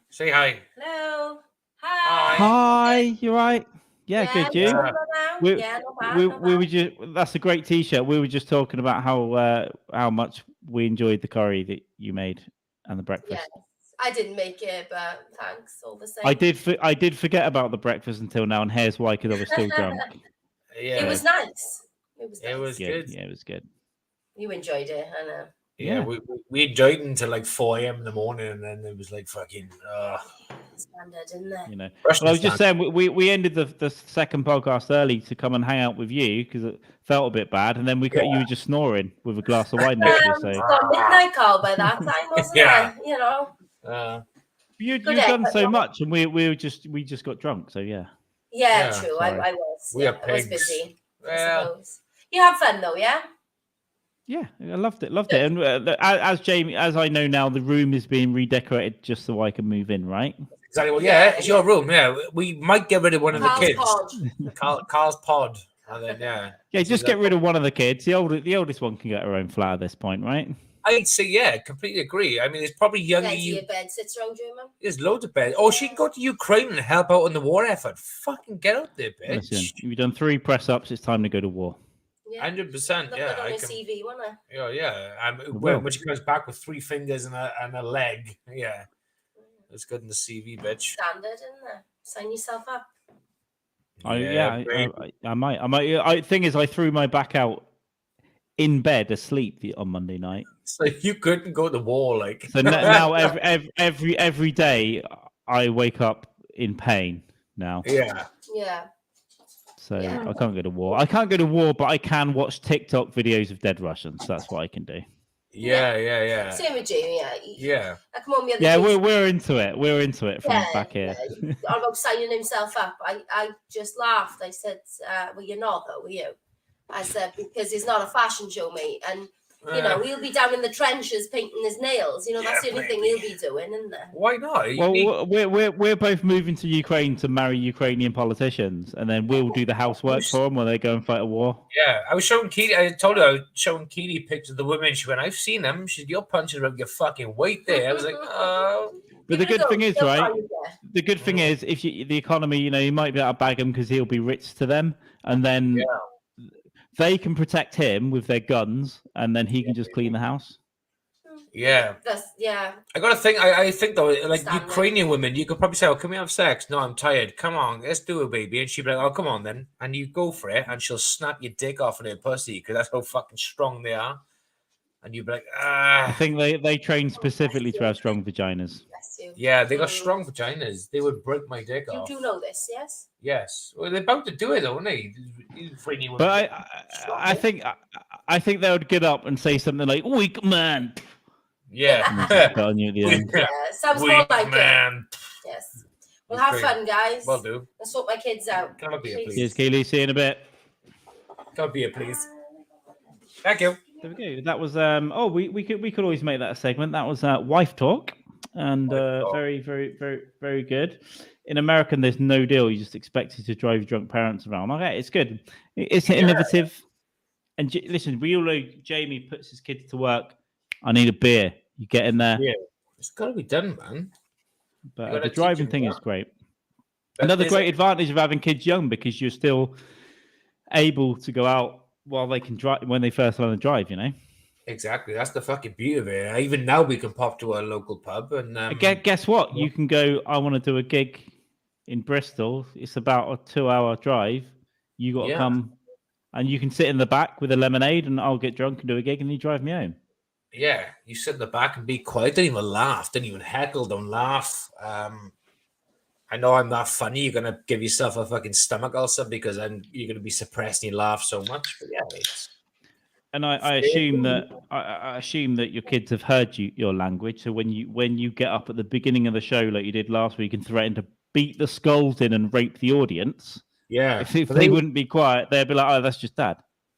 Say hi. Hello. Hi. You right? Yeah, good. You? We were just. That's a great T-shirt. We were just talking about how much we enjoyed the curry that you made and the breakfast. Yes, I didn't make it, but thanks all the same. I did forget about the breakfast until now, and here's why, because I was still drunk. Yeah, it was nice. It was good. Yeah, it was good. You enjoyed it, I know. Yeah, we enjoyed it until like 4 a.m. in the morning, and then it was like fucking standard, isn't it? You know. Well, I was just saying we ended the second podcast early to come and hang out with you because it felt a bit bad, and then you were just snoring with a glass of wine next to you. So it's got midnight call by that time, wasn't it? You know. You've done so much, and we just got drunk. So yeah. Yeah, true. I was. I was busy. I suppose. You had fun though, yeah. Yeah, I loved it. And as I know now, the room is being redecorated just so I can move in, right? Exactly. Well, yeah, it's your room. Yeah, we might get rid of one of the kids. Carl's pod. And then, just get rid of one of the kids. The oldest one can get her own flat at this point, right? I'd say, completely agree. I mean, there's probably younger. Your bed sits around you, man. There's loads of beds. Oh, she can go to Ukraine and help out in the war effort. Fucking get out there, bitch. Listen, you've done 3 press-ups. It's time to go to war. 100%. Yeah, on your CV, won't it? Yeah. When she comes back with 3 fingers and a leg, it's good in the CV, bitch. Standard, isn't it? Sign yourself up. I might. Thing is, I threw my back out in bed asleep on Monday night. So you couldn't go to war, like. So now every day I wake up in pain now. Yeah. So I can't go to war. I can't go to war, but I can watch TikTok videos of dead Russians. That's what I can do. Yeah. Same with you, yeah. I come on the other day. We're into it. We're into it from back here. About signing himself up. I just laughed. I said, well, you're not though, were you? I said, because he's not a fashion show, mate. And you know, he'll be down in the trenches painting his nails. You know, that's the only thing he'll be doing, isn't there? Why not? Well, we're both moving to Ukraine to marry Ukrainian politicians, and then we'll do the housework for them when they go and fight a war. Yeah, I was showing Keely. I told her I was showing Keely pictures of the women. She went, "I've seen them." She said, "Your punches are your fucking weight there." I was like, "Oh." But the good thing is, right? The good thing is, if the economy, you might be able to bag him because he'll be rich to them, and then. Yeah. They can protect him with their guns, and then he can just clean the house. Yeah. I got to think. I think though, like Ukrainian women, you could probably say, "Oh, can we have sex?" No, I'm tired. Come on, let's do it, baby. And she'd be like, "Oh, come on then," and you go for it, and she'll snap your dick off in her pussy because that's how fucking strong they are. And you'd be like, I think they train specifically to have strong vaginas. Yeah, they got strong vaginas. They would break my dick off. You do know this, yes? Yes. Well, they're about to do it, aren't they? But I think they would get up and say something like "weak man." Yeah. On you at the end. Sounds more like man. It. Yes. We'll have fun, guys. Will do. Let's sort my kids out. Come up here, please. Cheers, Keely. See you in a bit. Come up here, please. Thank you. There we go. That was we could always make that a segment. That was wife talk, and very very good. In America, there's no deal. You just expected to drive your drunk parents around. Okay, it's good. It's innovative. And listen, we all know Jamie puts his kids to work. I need a beer. You get in there. Yeah, it's got to be done, man. But the driving thing is great. Another great advantage of having kids young, because you're still able to go out while they can drive when they first learn to drive. Exactly. That's the fucking beauty of it. Even now, we can pop to a local pub and guess what? You can go. I want to do a gig in Bristol. It's about a 2-hour drive. You got to come, and you can sit in the back with a lemonade, and I'll get drunk and do a gig, and you drive me home. Yeah, you sit in the back and be quiet. Don't even laugh. Don't even heckle. Don't laugh. I know I'm not funny. You're gonna give yourself a fucking stomach ulcer because you're gonna be suppressed and you laugh so much. But yeah, and I assume that your kids have heard your language. So when you get up at the beginning of the show like you did last week and threaten to beat the skulls in and rape the audience, if they wouldn't be quiet, they'd be like, "Oh, that's just dad."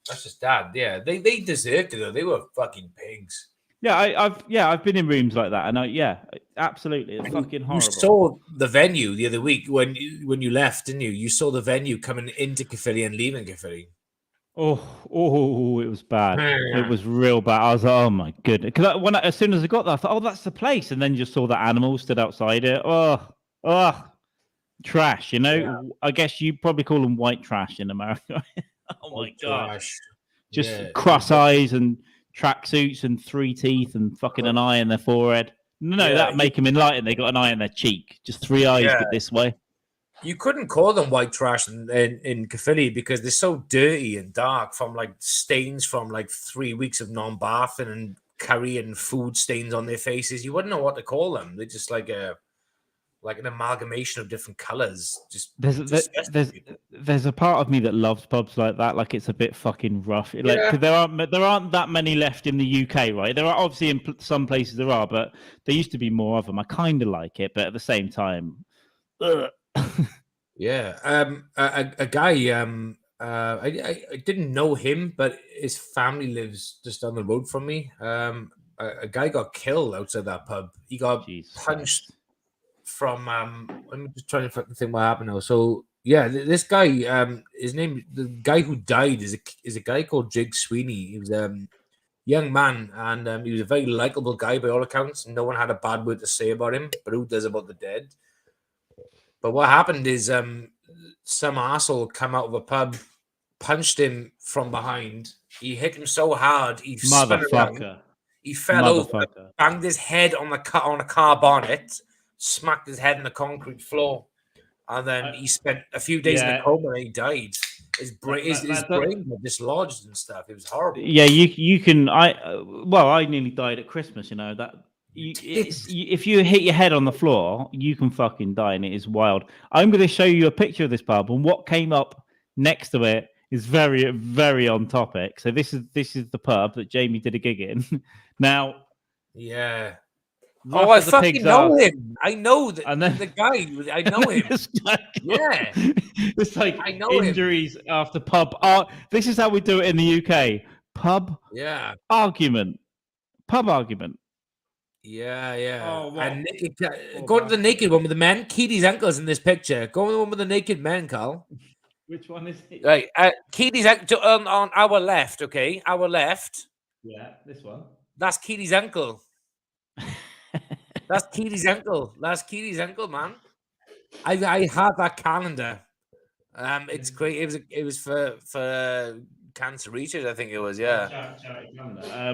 That's just dad. Yeah, they deserved it though. They were fucking pigs. Yeah, I've been in rooms like that, and absolutely, it's fucking horrible. You saw the venue the other week when you left, didn't you? You saw the venue coming into Caerphilly and leaving Caerphilly. Oh, it was bad. It was real bad. I was like, oh my goodness. Because as soon as I got there, I thought, oh, that's the place, and then just saw the animals stood outside it. Oh, trash. I guess you probably call them white trash in America. Oh my gosh, just cross eyes and tracksuits and 3 teeth and fucking an eye in their forehead. No, that make them enlightened. They got an eye in their cheek. Just 3 eyes, but this way. You couldn't call them white trash in Caerphilly because they're so dirty and dark from like stains from like 3 weeks of non-bathing and curry and food stains on their faces. You wouldn't know what to call them. They're just like an amalgamation of different colors. Just there's a part of me that loves pubs like that. Like it's a bit fucking rough. Like there aren't that many left in the UK, right? There are obviously in some places there are, but there used to be more of them. I kind of like it, but at the same time, yeah. A guy. I didn't know him, but his family lives just down the road from me. A guy got killed outside that pub. He got punched. From I'm just trying to think what happened now. So yeah, this guy, his name, the guy who died is a guy called Jig Sweeney. He was a young man, and he was a very likable guy by all accounts. No one had a bad word to say about him, but who does about the dead? But what happened is some asshole come out of a pub, punched him from behind. He hit him so hard he spun around. He fell over, banged his head on a car bonnet. Smacked his head on the concrete floor, and then he spent a few days in a coma and he died. His brain was dislodged and stuff. It was horrible. Yeah, you can. I nearly died at Christmas. That if you hit your head on the floor, you can fucking die, and it is wild. I'm going to show you a picture of this pub, and what came up next to it is very, very on topic. So this is the pub that Jamie did a gig in. Now, yeah. I fucking know him. I know the guy. I know him. Yeah. It's like I know injuries after pub. This is how we do it in the UK. Pub argument. Pub argument. Yeah. Oh, and go to the naked one with the men. Keely's uncle's in this picture. Go to the one with the naked men, Carl. Which one is it? Right. Keely's on our left, okay? Our left. Yeah, this one. That's Keely's uncle. That's Keely's uncle. That's Keely's uncle, man. I have that calendar. It's great. It was for cancer research, I think it was. Yeah.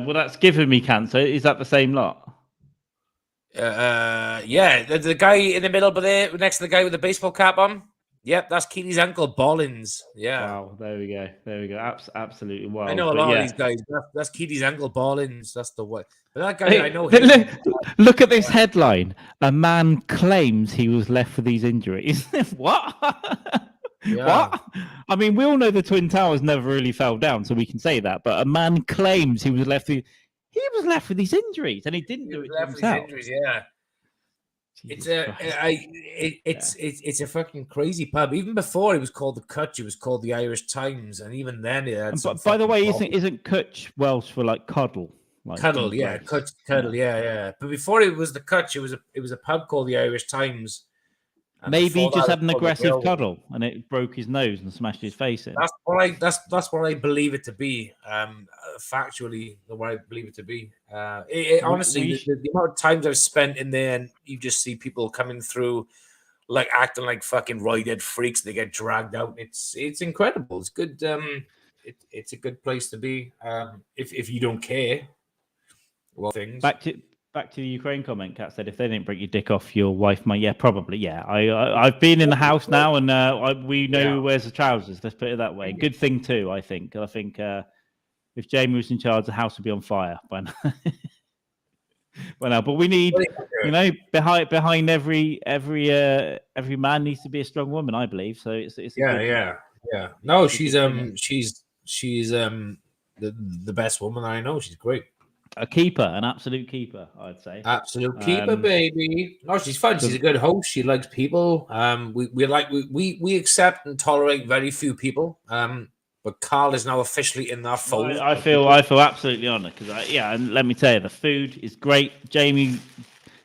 Well, that's giving me cancer. Is that the same lot? Yeah. The guy in the middle, but there next to the guy with the baseball cap on. Yep, that's Keely's uncle, Bollins. Yeah. Wow. There we go. Absolutely wild. I know a lot of these guys. That's Keely's uncle, Bollins. That's the way. But that guy, I know him. Look at this headline. A man claims he was left with these injuries. What? Yeah. What? I mean, we all know the Twin Towers never really fell down, so we can say that. But a man claims he was left with these injuries, and he didn't do it to himself. Injuries, yeah. It's a fucking crazy pub. Even before it was called the Cutch, it was called the Irish Times, and even then it had some. By the way, isn't Cutch Welsh for like cuddle? Like cuddle, yeah, Cutch, cuddle, yeah. But before it was the Cutch, it was a pub called the Irish Times. Maybe he just had an aggressive cuddle and it broke his nose and smashed his face in. That's what I believe it to be. Factually, the way I believe it to be. Honestly, the amount of times I've spent in there, and you just see people coming through, like acting like fucking roided freaks. They get dragged out. It's incredible. It's good. It's a good place to be. If you don't care. Well, things. Back to the Ukraine comment. Kat said, if they didn't break your dick off, your wife might. Yeah, probably. Yeah, I've been in the house now, and we know who wears the trousers. Let's put it that way. Good thing too. I think if Jamie was in charge, the house would be on fire by now. But we need, behind every man needs to be a strong woman. I believe so. It's yeah. No, she's the best woman I know. She's great. A keeper, an absolute keeper, I'd say. Absolute keeper, baby. No, she's fun. She's a good host. She likes people. We accept and tolerate very few people. But Carl is now officially in our fold. I feel absolutely honoured because and let me tell you, the food is great. Jamie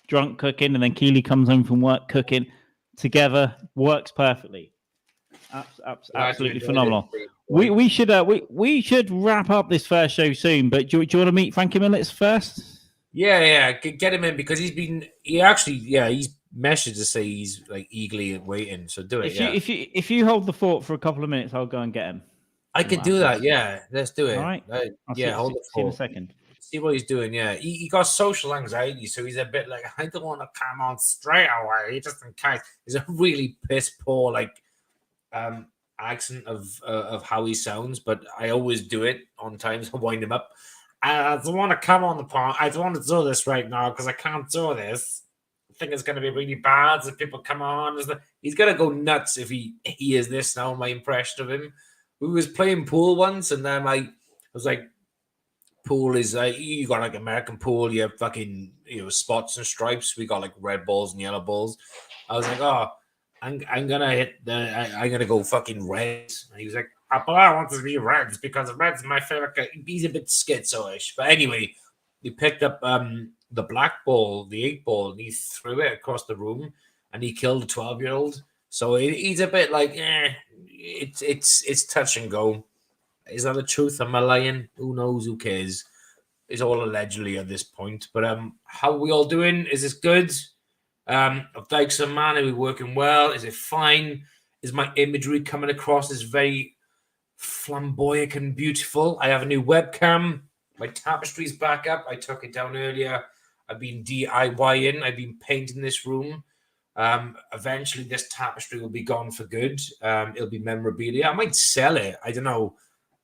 drunk cooking, and then Keely comes home from work cooking together. Works perfectly. Absolutely phenomenal. We should wrap up this first show soon, but do you want to meet Frankie Millets first? Yeah, get him in because he's messaged to say he's like eagerly waiting. So do it. If you hold the fort for a couple of minutes, I'll go and get him. I could do that. Yeah, let's do it. All right. Hold the fort. See in a second. See what he's doing. Yeah, he got social anxiety, so he's a bit like, I don't want to come on straight away, just in case. He's a really piss poor accent of how he sounds, but I always do it on times to wind him up. I don't want to come on the pod. I don't want to do this right now because I can't do this. I think it's going to be really bad if people come on. He's going to go nuts if he is this now. My impression of him. We was playing pool once, and then I was like, pool is you got like American pool, you have fucking spots and stripes. We got like red balls and yellow balls. I was like, I'm gonna go fucking reds. And he was like, but I want to be reds because red's my favorite. He's a bit schizo-ish. But anyway, he picked up the black ball, the 8-ball, and he threw it across the room, and he killed a 12-year-old. So he's a bit like, it's touch and go. Is that the truth? Am I lying? Who knows? Who cares? It's all allegedly at this point. But how are we all doing? Is this good? Of Dykes Mann, are we working well? Is it fine? Is my imagery coming across as very flamboyant and beautiful? I have a new webcam. My tapestry's back up. I took it down earlier. I've been DIYing. I've been painting this room. Eventually, this tapestry will be gone for good. It'll be memorabilia. I might sell it. I don't know.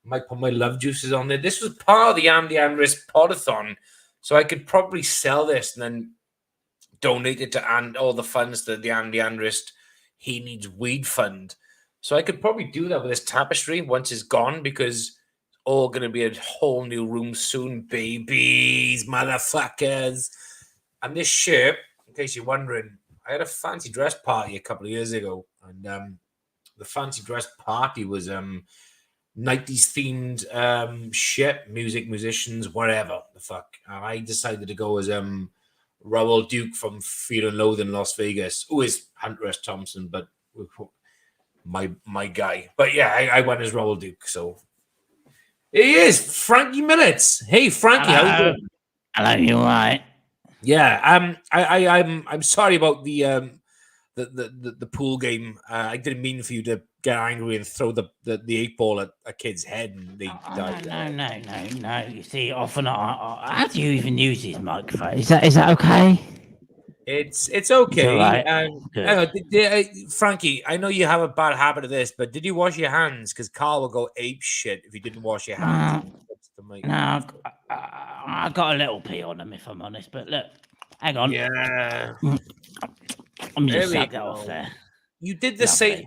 I might put my love juices on there. This was part of the Andy Andrist Podathon, so I could probably sell this and then donate it to all the funds that the Andy Andrist He Needs Weed Fund. So I could probably do that with this tapestry once it's gone, because it's all going to be a whole new room soon, babies, motherfuckers. And this shirt, in case you're wondering, I had a fancy dress party a couple of years ago, and the fancy dress party was 90s themed shit, musicians, whatever the fuck. And I decided to go as Raoul Duke from Fear and Loathing Las Vegas, who is Hunter S. Thompson, but my guy. But yeah, I went as Raoul Duke. So he is Frankie Millets. Hey, Frankie, how you doing? Hello, you all right? Yeah, I'm sorry about the pool game. I didn't mean for you to get angry and throw the 8-ball at a kid's head and they died. No. You see, often how do you even use his microphone? Is that okay? It's okay. Right. Frankie, I know you have a bad habit of this, but did you wash your hands? Because Carl will go ape shit if you didn't wash your hands. No, I got a little pee on them, if I'm honest. But look, hang on. Yeah. Let me just suck that off there. You did the same.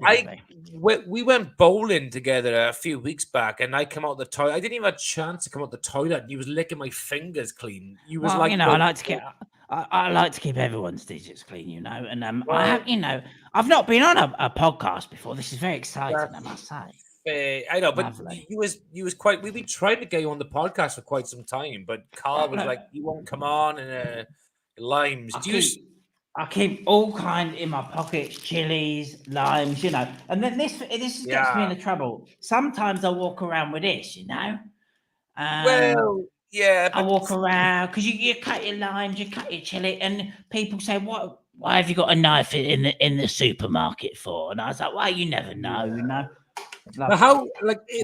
We went bowling together a few weeks back, and I come out the toilet. I didn't even have a chance to come out the toilet. You was licking my fingers clean. You was I like to I like to keep everyone's digits clean, you know. And I have, you know, I've not been on a podcast before. This is very exciting, I must say. I know, but Lovely. you was quite. We've been trying to get you on the podcast for quite some time, but Carl was like, "You won't come on," and limes. I keep all kind in my pockets, chilies, limes, you know. And then this gets me into trouble. Sometimes I walk around with this, you know. Well, yeah, I walk around because you cut your limes, you cut your chili, and people say, "What? Why have you got a knife in the supermarket for?" And I was like, "Well, you never know, you know." But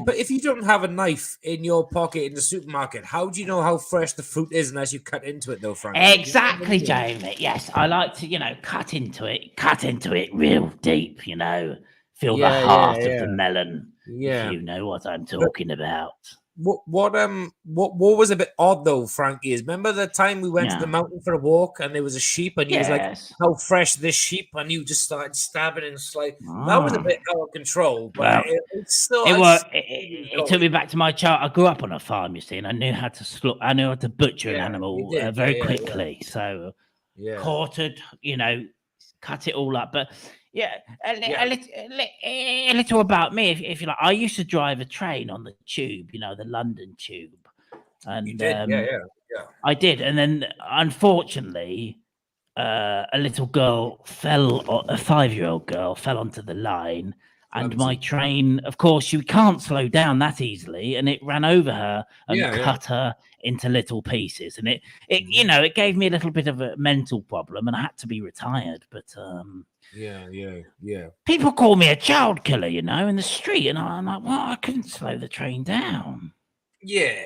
but if you don't have a knife in your pocket in the supermarket, how do you know how fresh the fruit is unless you cut into it, though, Frank? Exactly, Jamie. Yes, I like to, you know, cut into it real deep, you know, feel the heart of the melon. Yeah, if you know what I'm talking about. What was a bit odd though, Frankie, is remember the time we went to the mountain for a walk and there was a sheep and he was like, "How fresh this sheep?" and you just started stabbing and like that was a bit out of control. But it took me back to my child. I grew up on a farm, you see, and I knew how to butcher an animal very quickly. So quartered, you know, cut it all up, but. Yeah, a little about me, if you like. I used to drive a train on the tube, you know, the London tube. And you did, yeah. I did, and then unfortunately, a little girl a 5-year-old girl fell onto the line, and my train, of course, you can't slow down that easily, and it ran over her and cut her into little pieces, and it you know, it gave me a little bit of a mental problem, and I had to be retired, but Yeah. People call me a child killer, you know, in the street, and I'm like, well, I couldn't slow the train down. Yeah.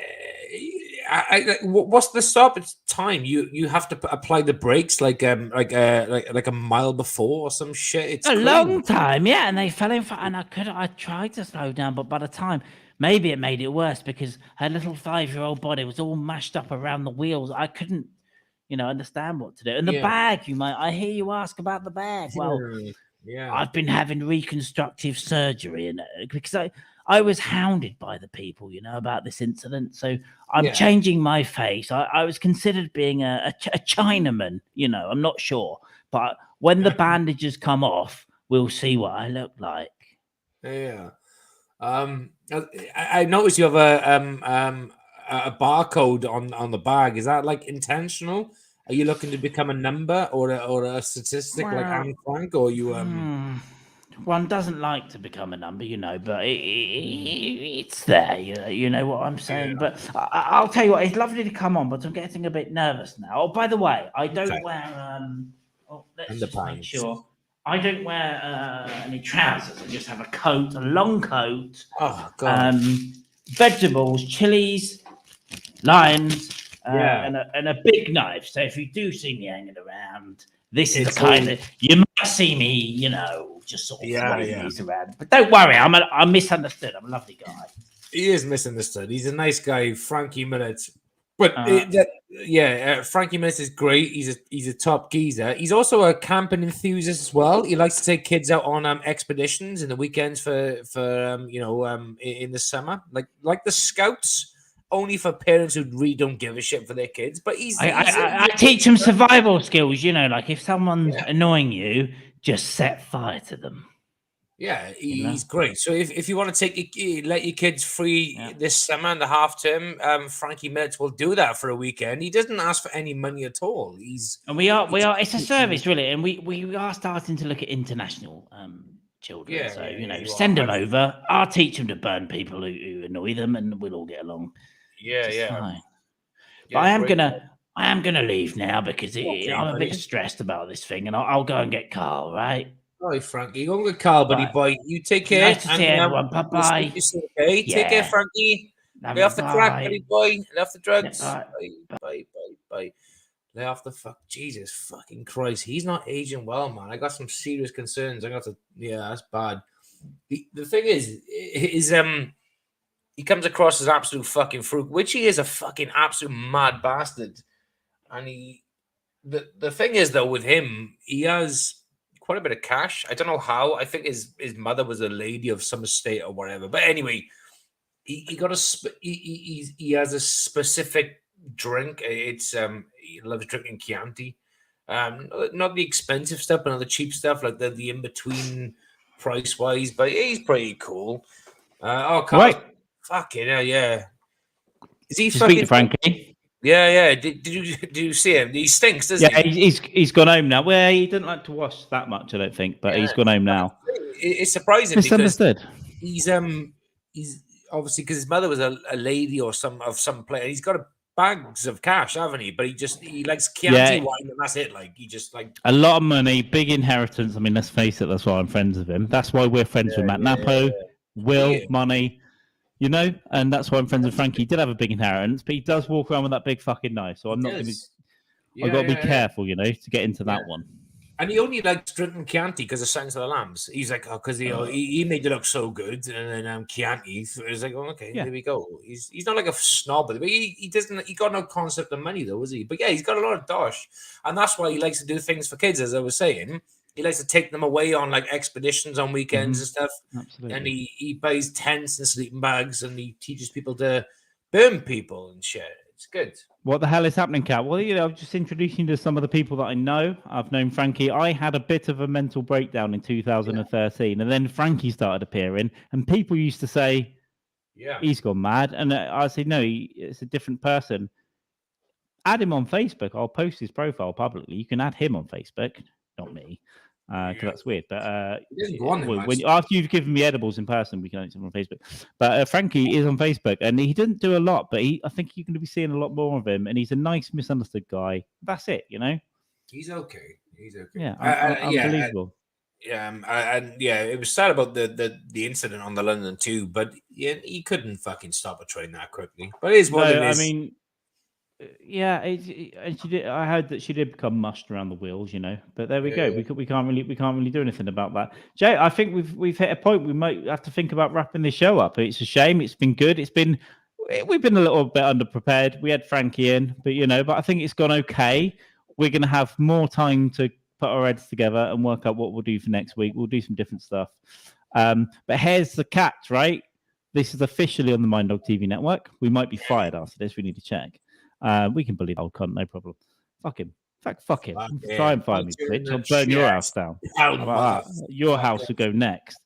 What's the stoppage time? You have to apply the brakes like a mile before or some shit. It's a long time, yeah. And they fell in, and I tried to slow down, but by the time, maybe it made it worse because her little 5-year-old body was all mashed up around the wheels. I couldn't, you know, understand what to do. And the bag, I hear you ask about the bag. Well, I've been having reconstructive surgery, and because I was hounded by the people, you know, about this incident. So I'm changing my face. I was considered being a Chinaman, you know, I'm not sure. But when the bandages come off, we'll see what I look like. Yeah. I noticed you have a barcode on the bag. Is that like intentional? Are you looking to become a number or a statistic like Anne Frank, or you One doesn't like to become a number, you know, but it's there. You know what I'm saying. Yeah. But I'll tell you what, it's lovely to come on, but I'm getting a bit nervous now. Oh, by the way, I don't wear. Let's just make sure. I don't wear any trousers. I just have a coat, a long coat. Oh God. Vegetables, chilies, limes, and a big knife. So if you do see me hanging around. This is the kind of you might see me, you know, just sort of waving these around. But don't worry, I'm misunderstood. I'm a lovely guy. He is misunderstood. He's a nice guy, Frankie Millett. But Frankie Millett is great. He's a top geezer. He's also a camping enthusiast as well. He likes to take kids out on expeditions in the weekends for in the summer, like the Scouts. Only for parents who really don't give a shit for their kids. But I teach them survival skills, you know, like if someone's annoying you, just set fire to them. Yeah, he's great. So if you want to let your kids free this summer in the half term, Frankie Millett will do that for a weekend. He doesn't ask for any money at all. We are. It's a service, really, and we are starting to look at international children. So send them over. I'll teach them to burn people who annoy them, and we'll all get along. Fine. But I am gonna leave now because I'm a bit stressed about this thing, and I'll go and get Carl. Right? All right, Frankie. Go and get Carl, buddy boy. You take care. Nice to see everyone. Bye bye. Okay, take care, Frankie. Lay off the crack, buddy boy. Lay off the drugs. Bye. Lay off the fuck. Jesus fucking Christ. He's not aging well, man. I got some serious concerns. I got to. Yeah, that's bad. The thing is he comes across as absolute fucking fruit, which he is a fucking absolute mad bastard. And the thing is though with him, he has quite a bit of cash. I don't know how. I think his mother was a lady of some estate or whatever. But anyway, he has a specific drink. It's he loves drinking Chianti. Not the expensive stuff, but the cheap stuff, like the in between price wise. But he's pretty cool. Carl, Right. Fucking hell, yeah. Is he Speak to fucking Frankie? Yeah. Did you see him? He stinks, doesn't he? He's gone home now. Well, he didn't like to wash that much, I don't think, but he's gone home now. It's surprising Misunderstood. Because he's obviously because his mother was a lady or some player. He's got bags of cash, haven't he? But he likes Chianti wine, and that's it. Like he just like a lot of money, big inheritance. I mean, let's face it. That's why I'm friends with him. That's why we're friends with Matt Napo, Will, money. You know, and that's why I'm friends with Frankie. He did have a big inheritance, but he does walk around with that big fucking knife. So I'm not going to. I've got to be careful, you know, to get into that one. And he only likes drinking Chianti because of Silence of the Lambs. He's like, because he made it look so good, and then Chianti. So it's like, okay, there we go. He's not like a snob, but he doesn't. He got no concept of money though, is he? But yeah, he's got a lot of dosh, and that's why he likes to do things for kids, as I was saying. He likes to take them away on like expeditions on weekends and stuff. Absolutely. And he buys tents and sleeping bags, and he teaches people to burn people and shit. It's good. What the hell is happening, Kat? Well, you know, I'm just introducing you to some of the people that I know. I've known Frankie. I had a bit of a mental breakdown in 2013, and then Frankie started appearing, and people used to say, he's gone mad. And I said, no, it's a different person. Add him on Facebook. I'll post his profile publicly. You can add him on Facebook, not me. Because that's weird. But after you've given me edibles in person, we can add him on Facebook. But Frankie is on Facebook, and he didn't do a lot, but I think you're going to be seeing a lot more of him. And he's a nice, misunderstood guy. That's it, you know. He's okay. Yeah, unbelievable. It was sad about the incident on the London Tube, but he couldn't fucking stop a train that quickly. But it is what it is. I mean. Yeah, and she did. I heard that she did become mushed around the wheels, you know. But there we go. Yeah. We can't really do anything about that. Jay, I think we've hit a point. We might have to think about wrapping this show up. It's a shame. It's been good. We've been a little bit underprepared. We had Frankie in, but I think it's gone okay. We're going to have more time to put our heads together and work out what we'll do for next week. We'll do some different stuff. But here's the catch, right? This is officially on the Mind Dog TV network. We might be fired after this. We need to check. We can bully old cunt, no problem. Fuck him. Fuck him. Try and fire me, bitch. I'll burn your house down. How about that? Your house will go next.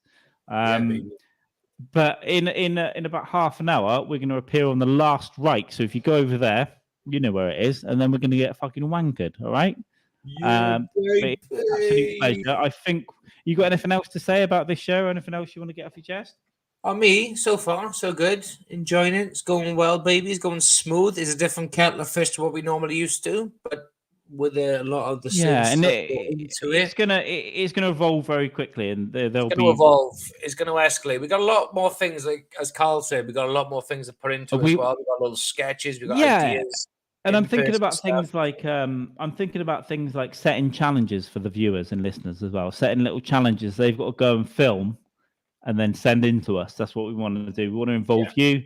But in about half an hour, we're going to appear on the last right. So if you go over there, you know where it is, and then we're going to get fucking wankered. All right. Absolute pleasure. I think you got anything else to say about this show? Anything else you want to get off your chest? Me, so far, so good. Enjoying it. It's going well, baby. It's going smooth. It's a different kettle of fish to what we normally used to, but with a lot of the same stuff it's gonna evolve very quickly, and there'll be evolve. It's going to escalate. We got a lot more things, like as Carl said, we got a lot more things to put into it as well. We got little sketches. We got ideas. And I'm thinking about things like setting challenges for the viewers and listeners as well. Setting little challenges they've got to go and film. And then send in to us. That's what we want to do. We want to involve you,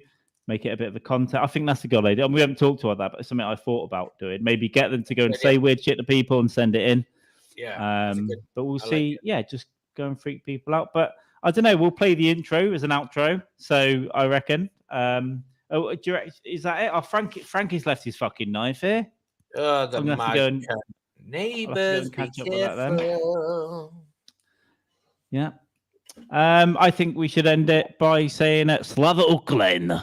make it a bit of a content. I think that's a good idea. And we haven't talked about that, but it's something I thought about doing. Maybe get them to go and say weird shit to people and send it in. Yeah. But we'll see. Just go and freak people out. But I don't know. We'll play the intro as an outro. So I reckon. Is that it? Oh, Frankie's left his fucking knife here. Oh, the mad neighbors, be careful. Yeah. I think we should end it by saying Slava Ukraine.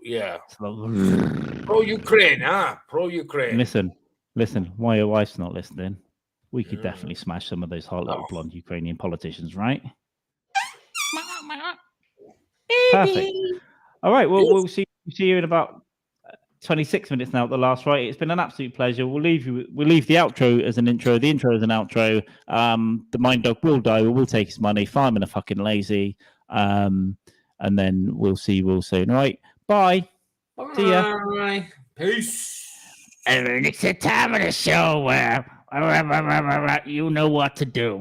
Yeah. Pro Ukraine, huh? Pro Ukraine. Listen. Why your wife's not listening? We could definitely smash some of those hot little blonde Ukrainian politicians, right? Perfect. All right. Well, we'll see you in about 26 minutes now at the last right. It's been an absolute pleasure. We'll leave the outro as an intro, the intro as an outro. The Mind Dog will die. We'll take his money. Firemen are fucking lazy. And then we'll see you all soon. All right. Bye. See ya. Bye. Peace. And it's the time of the show where you know what to do.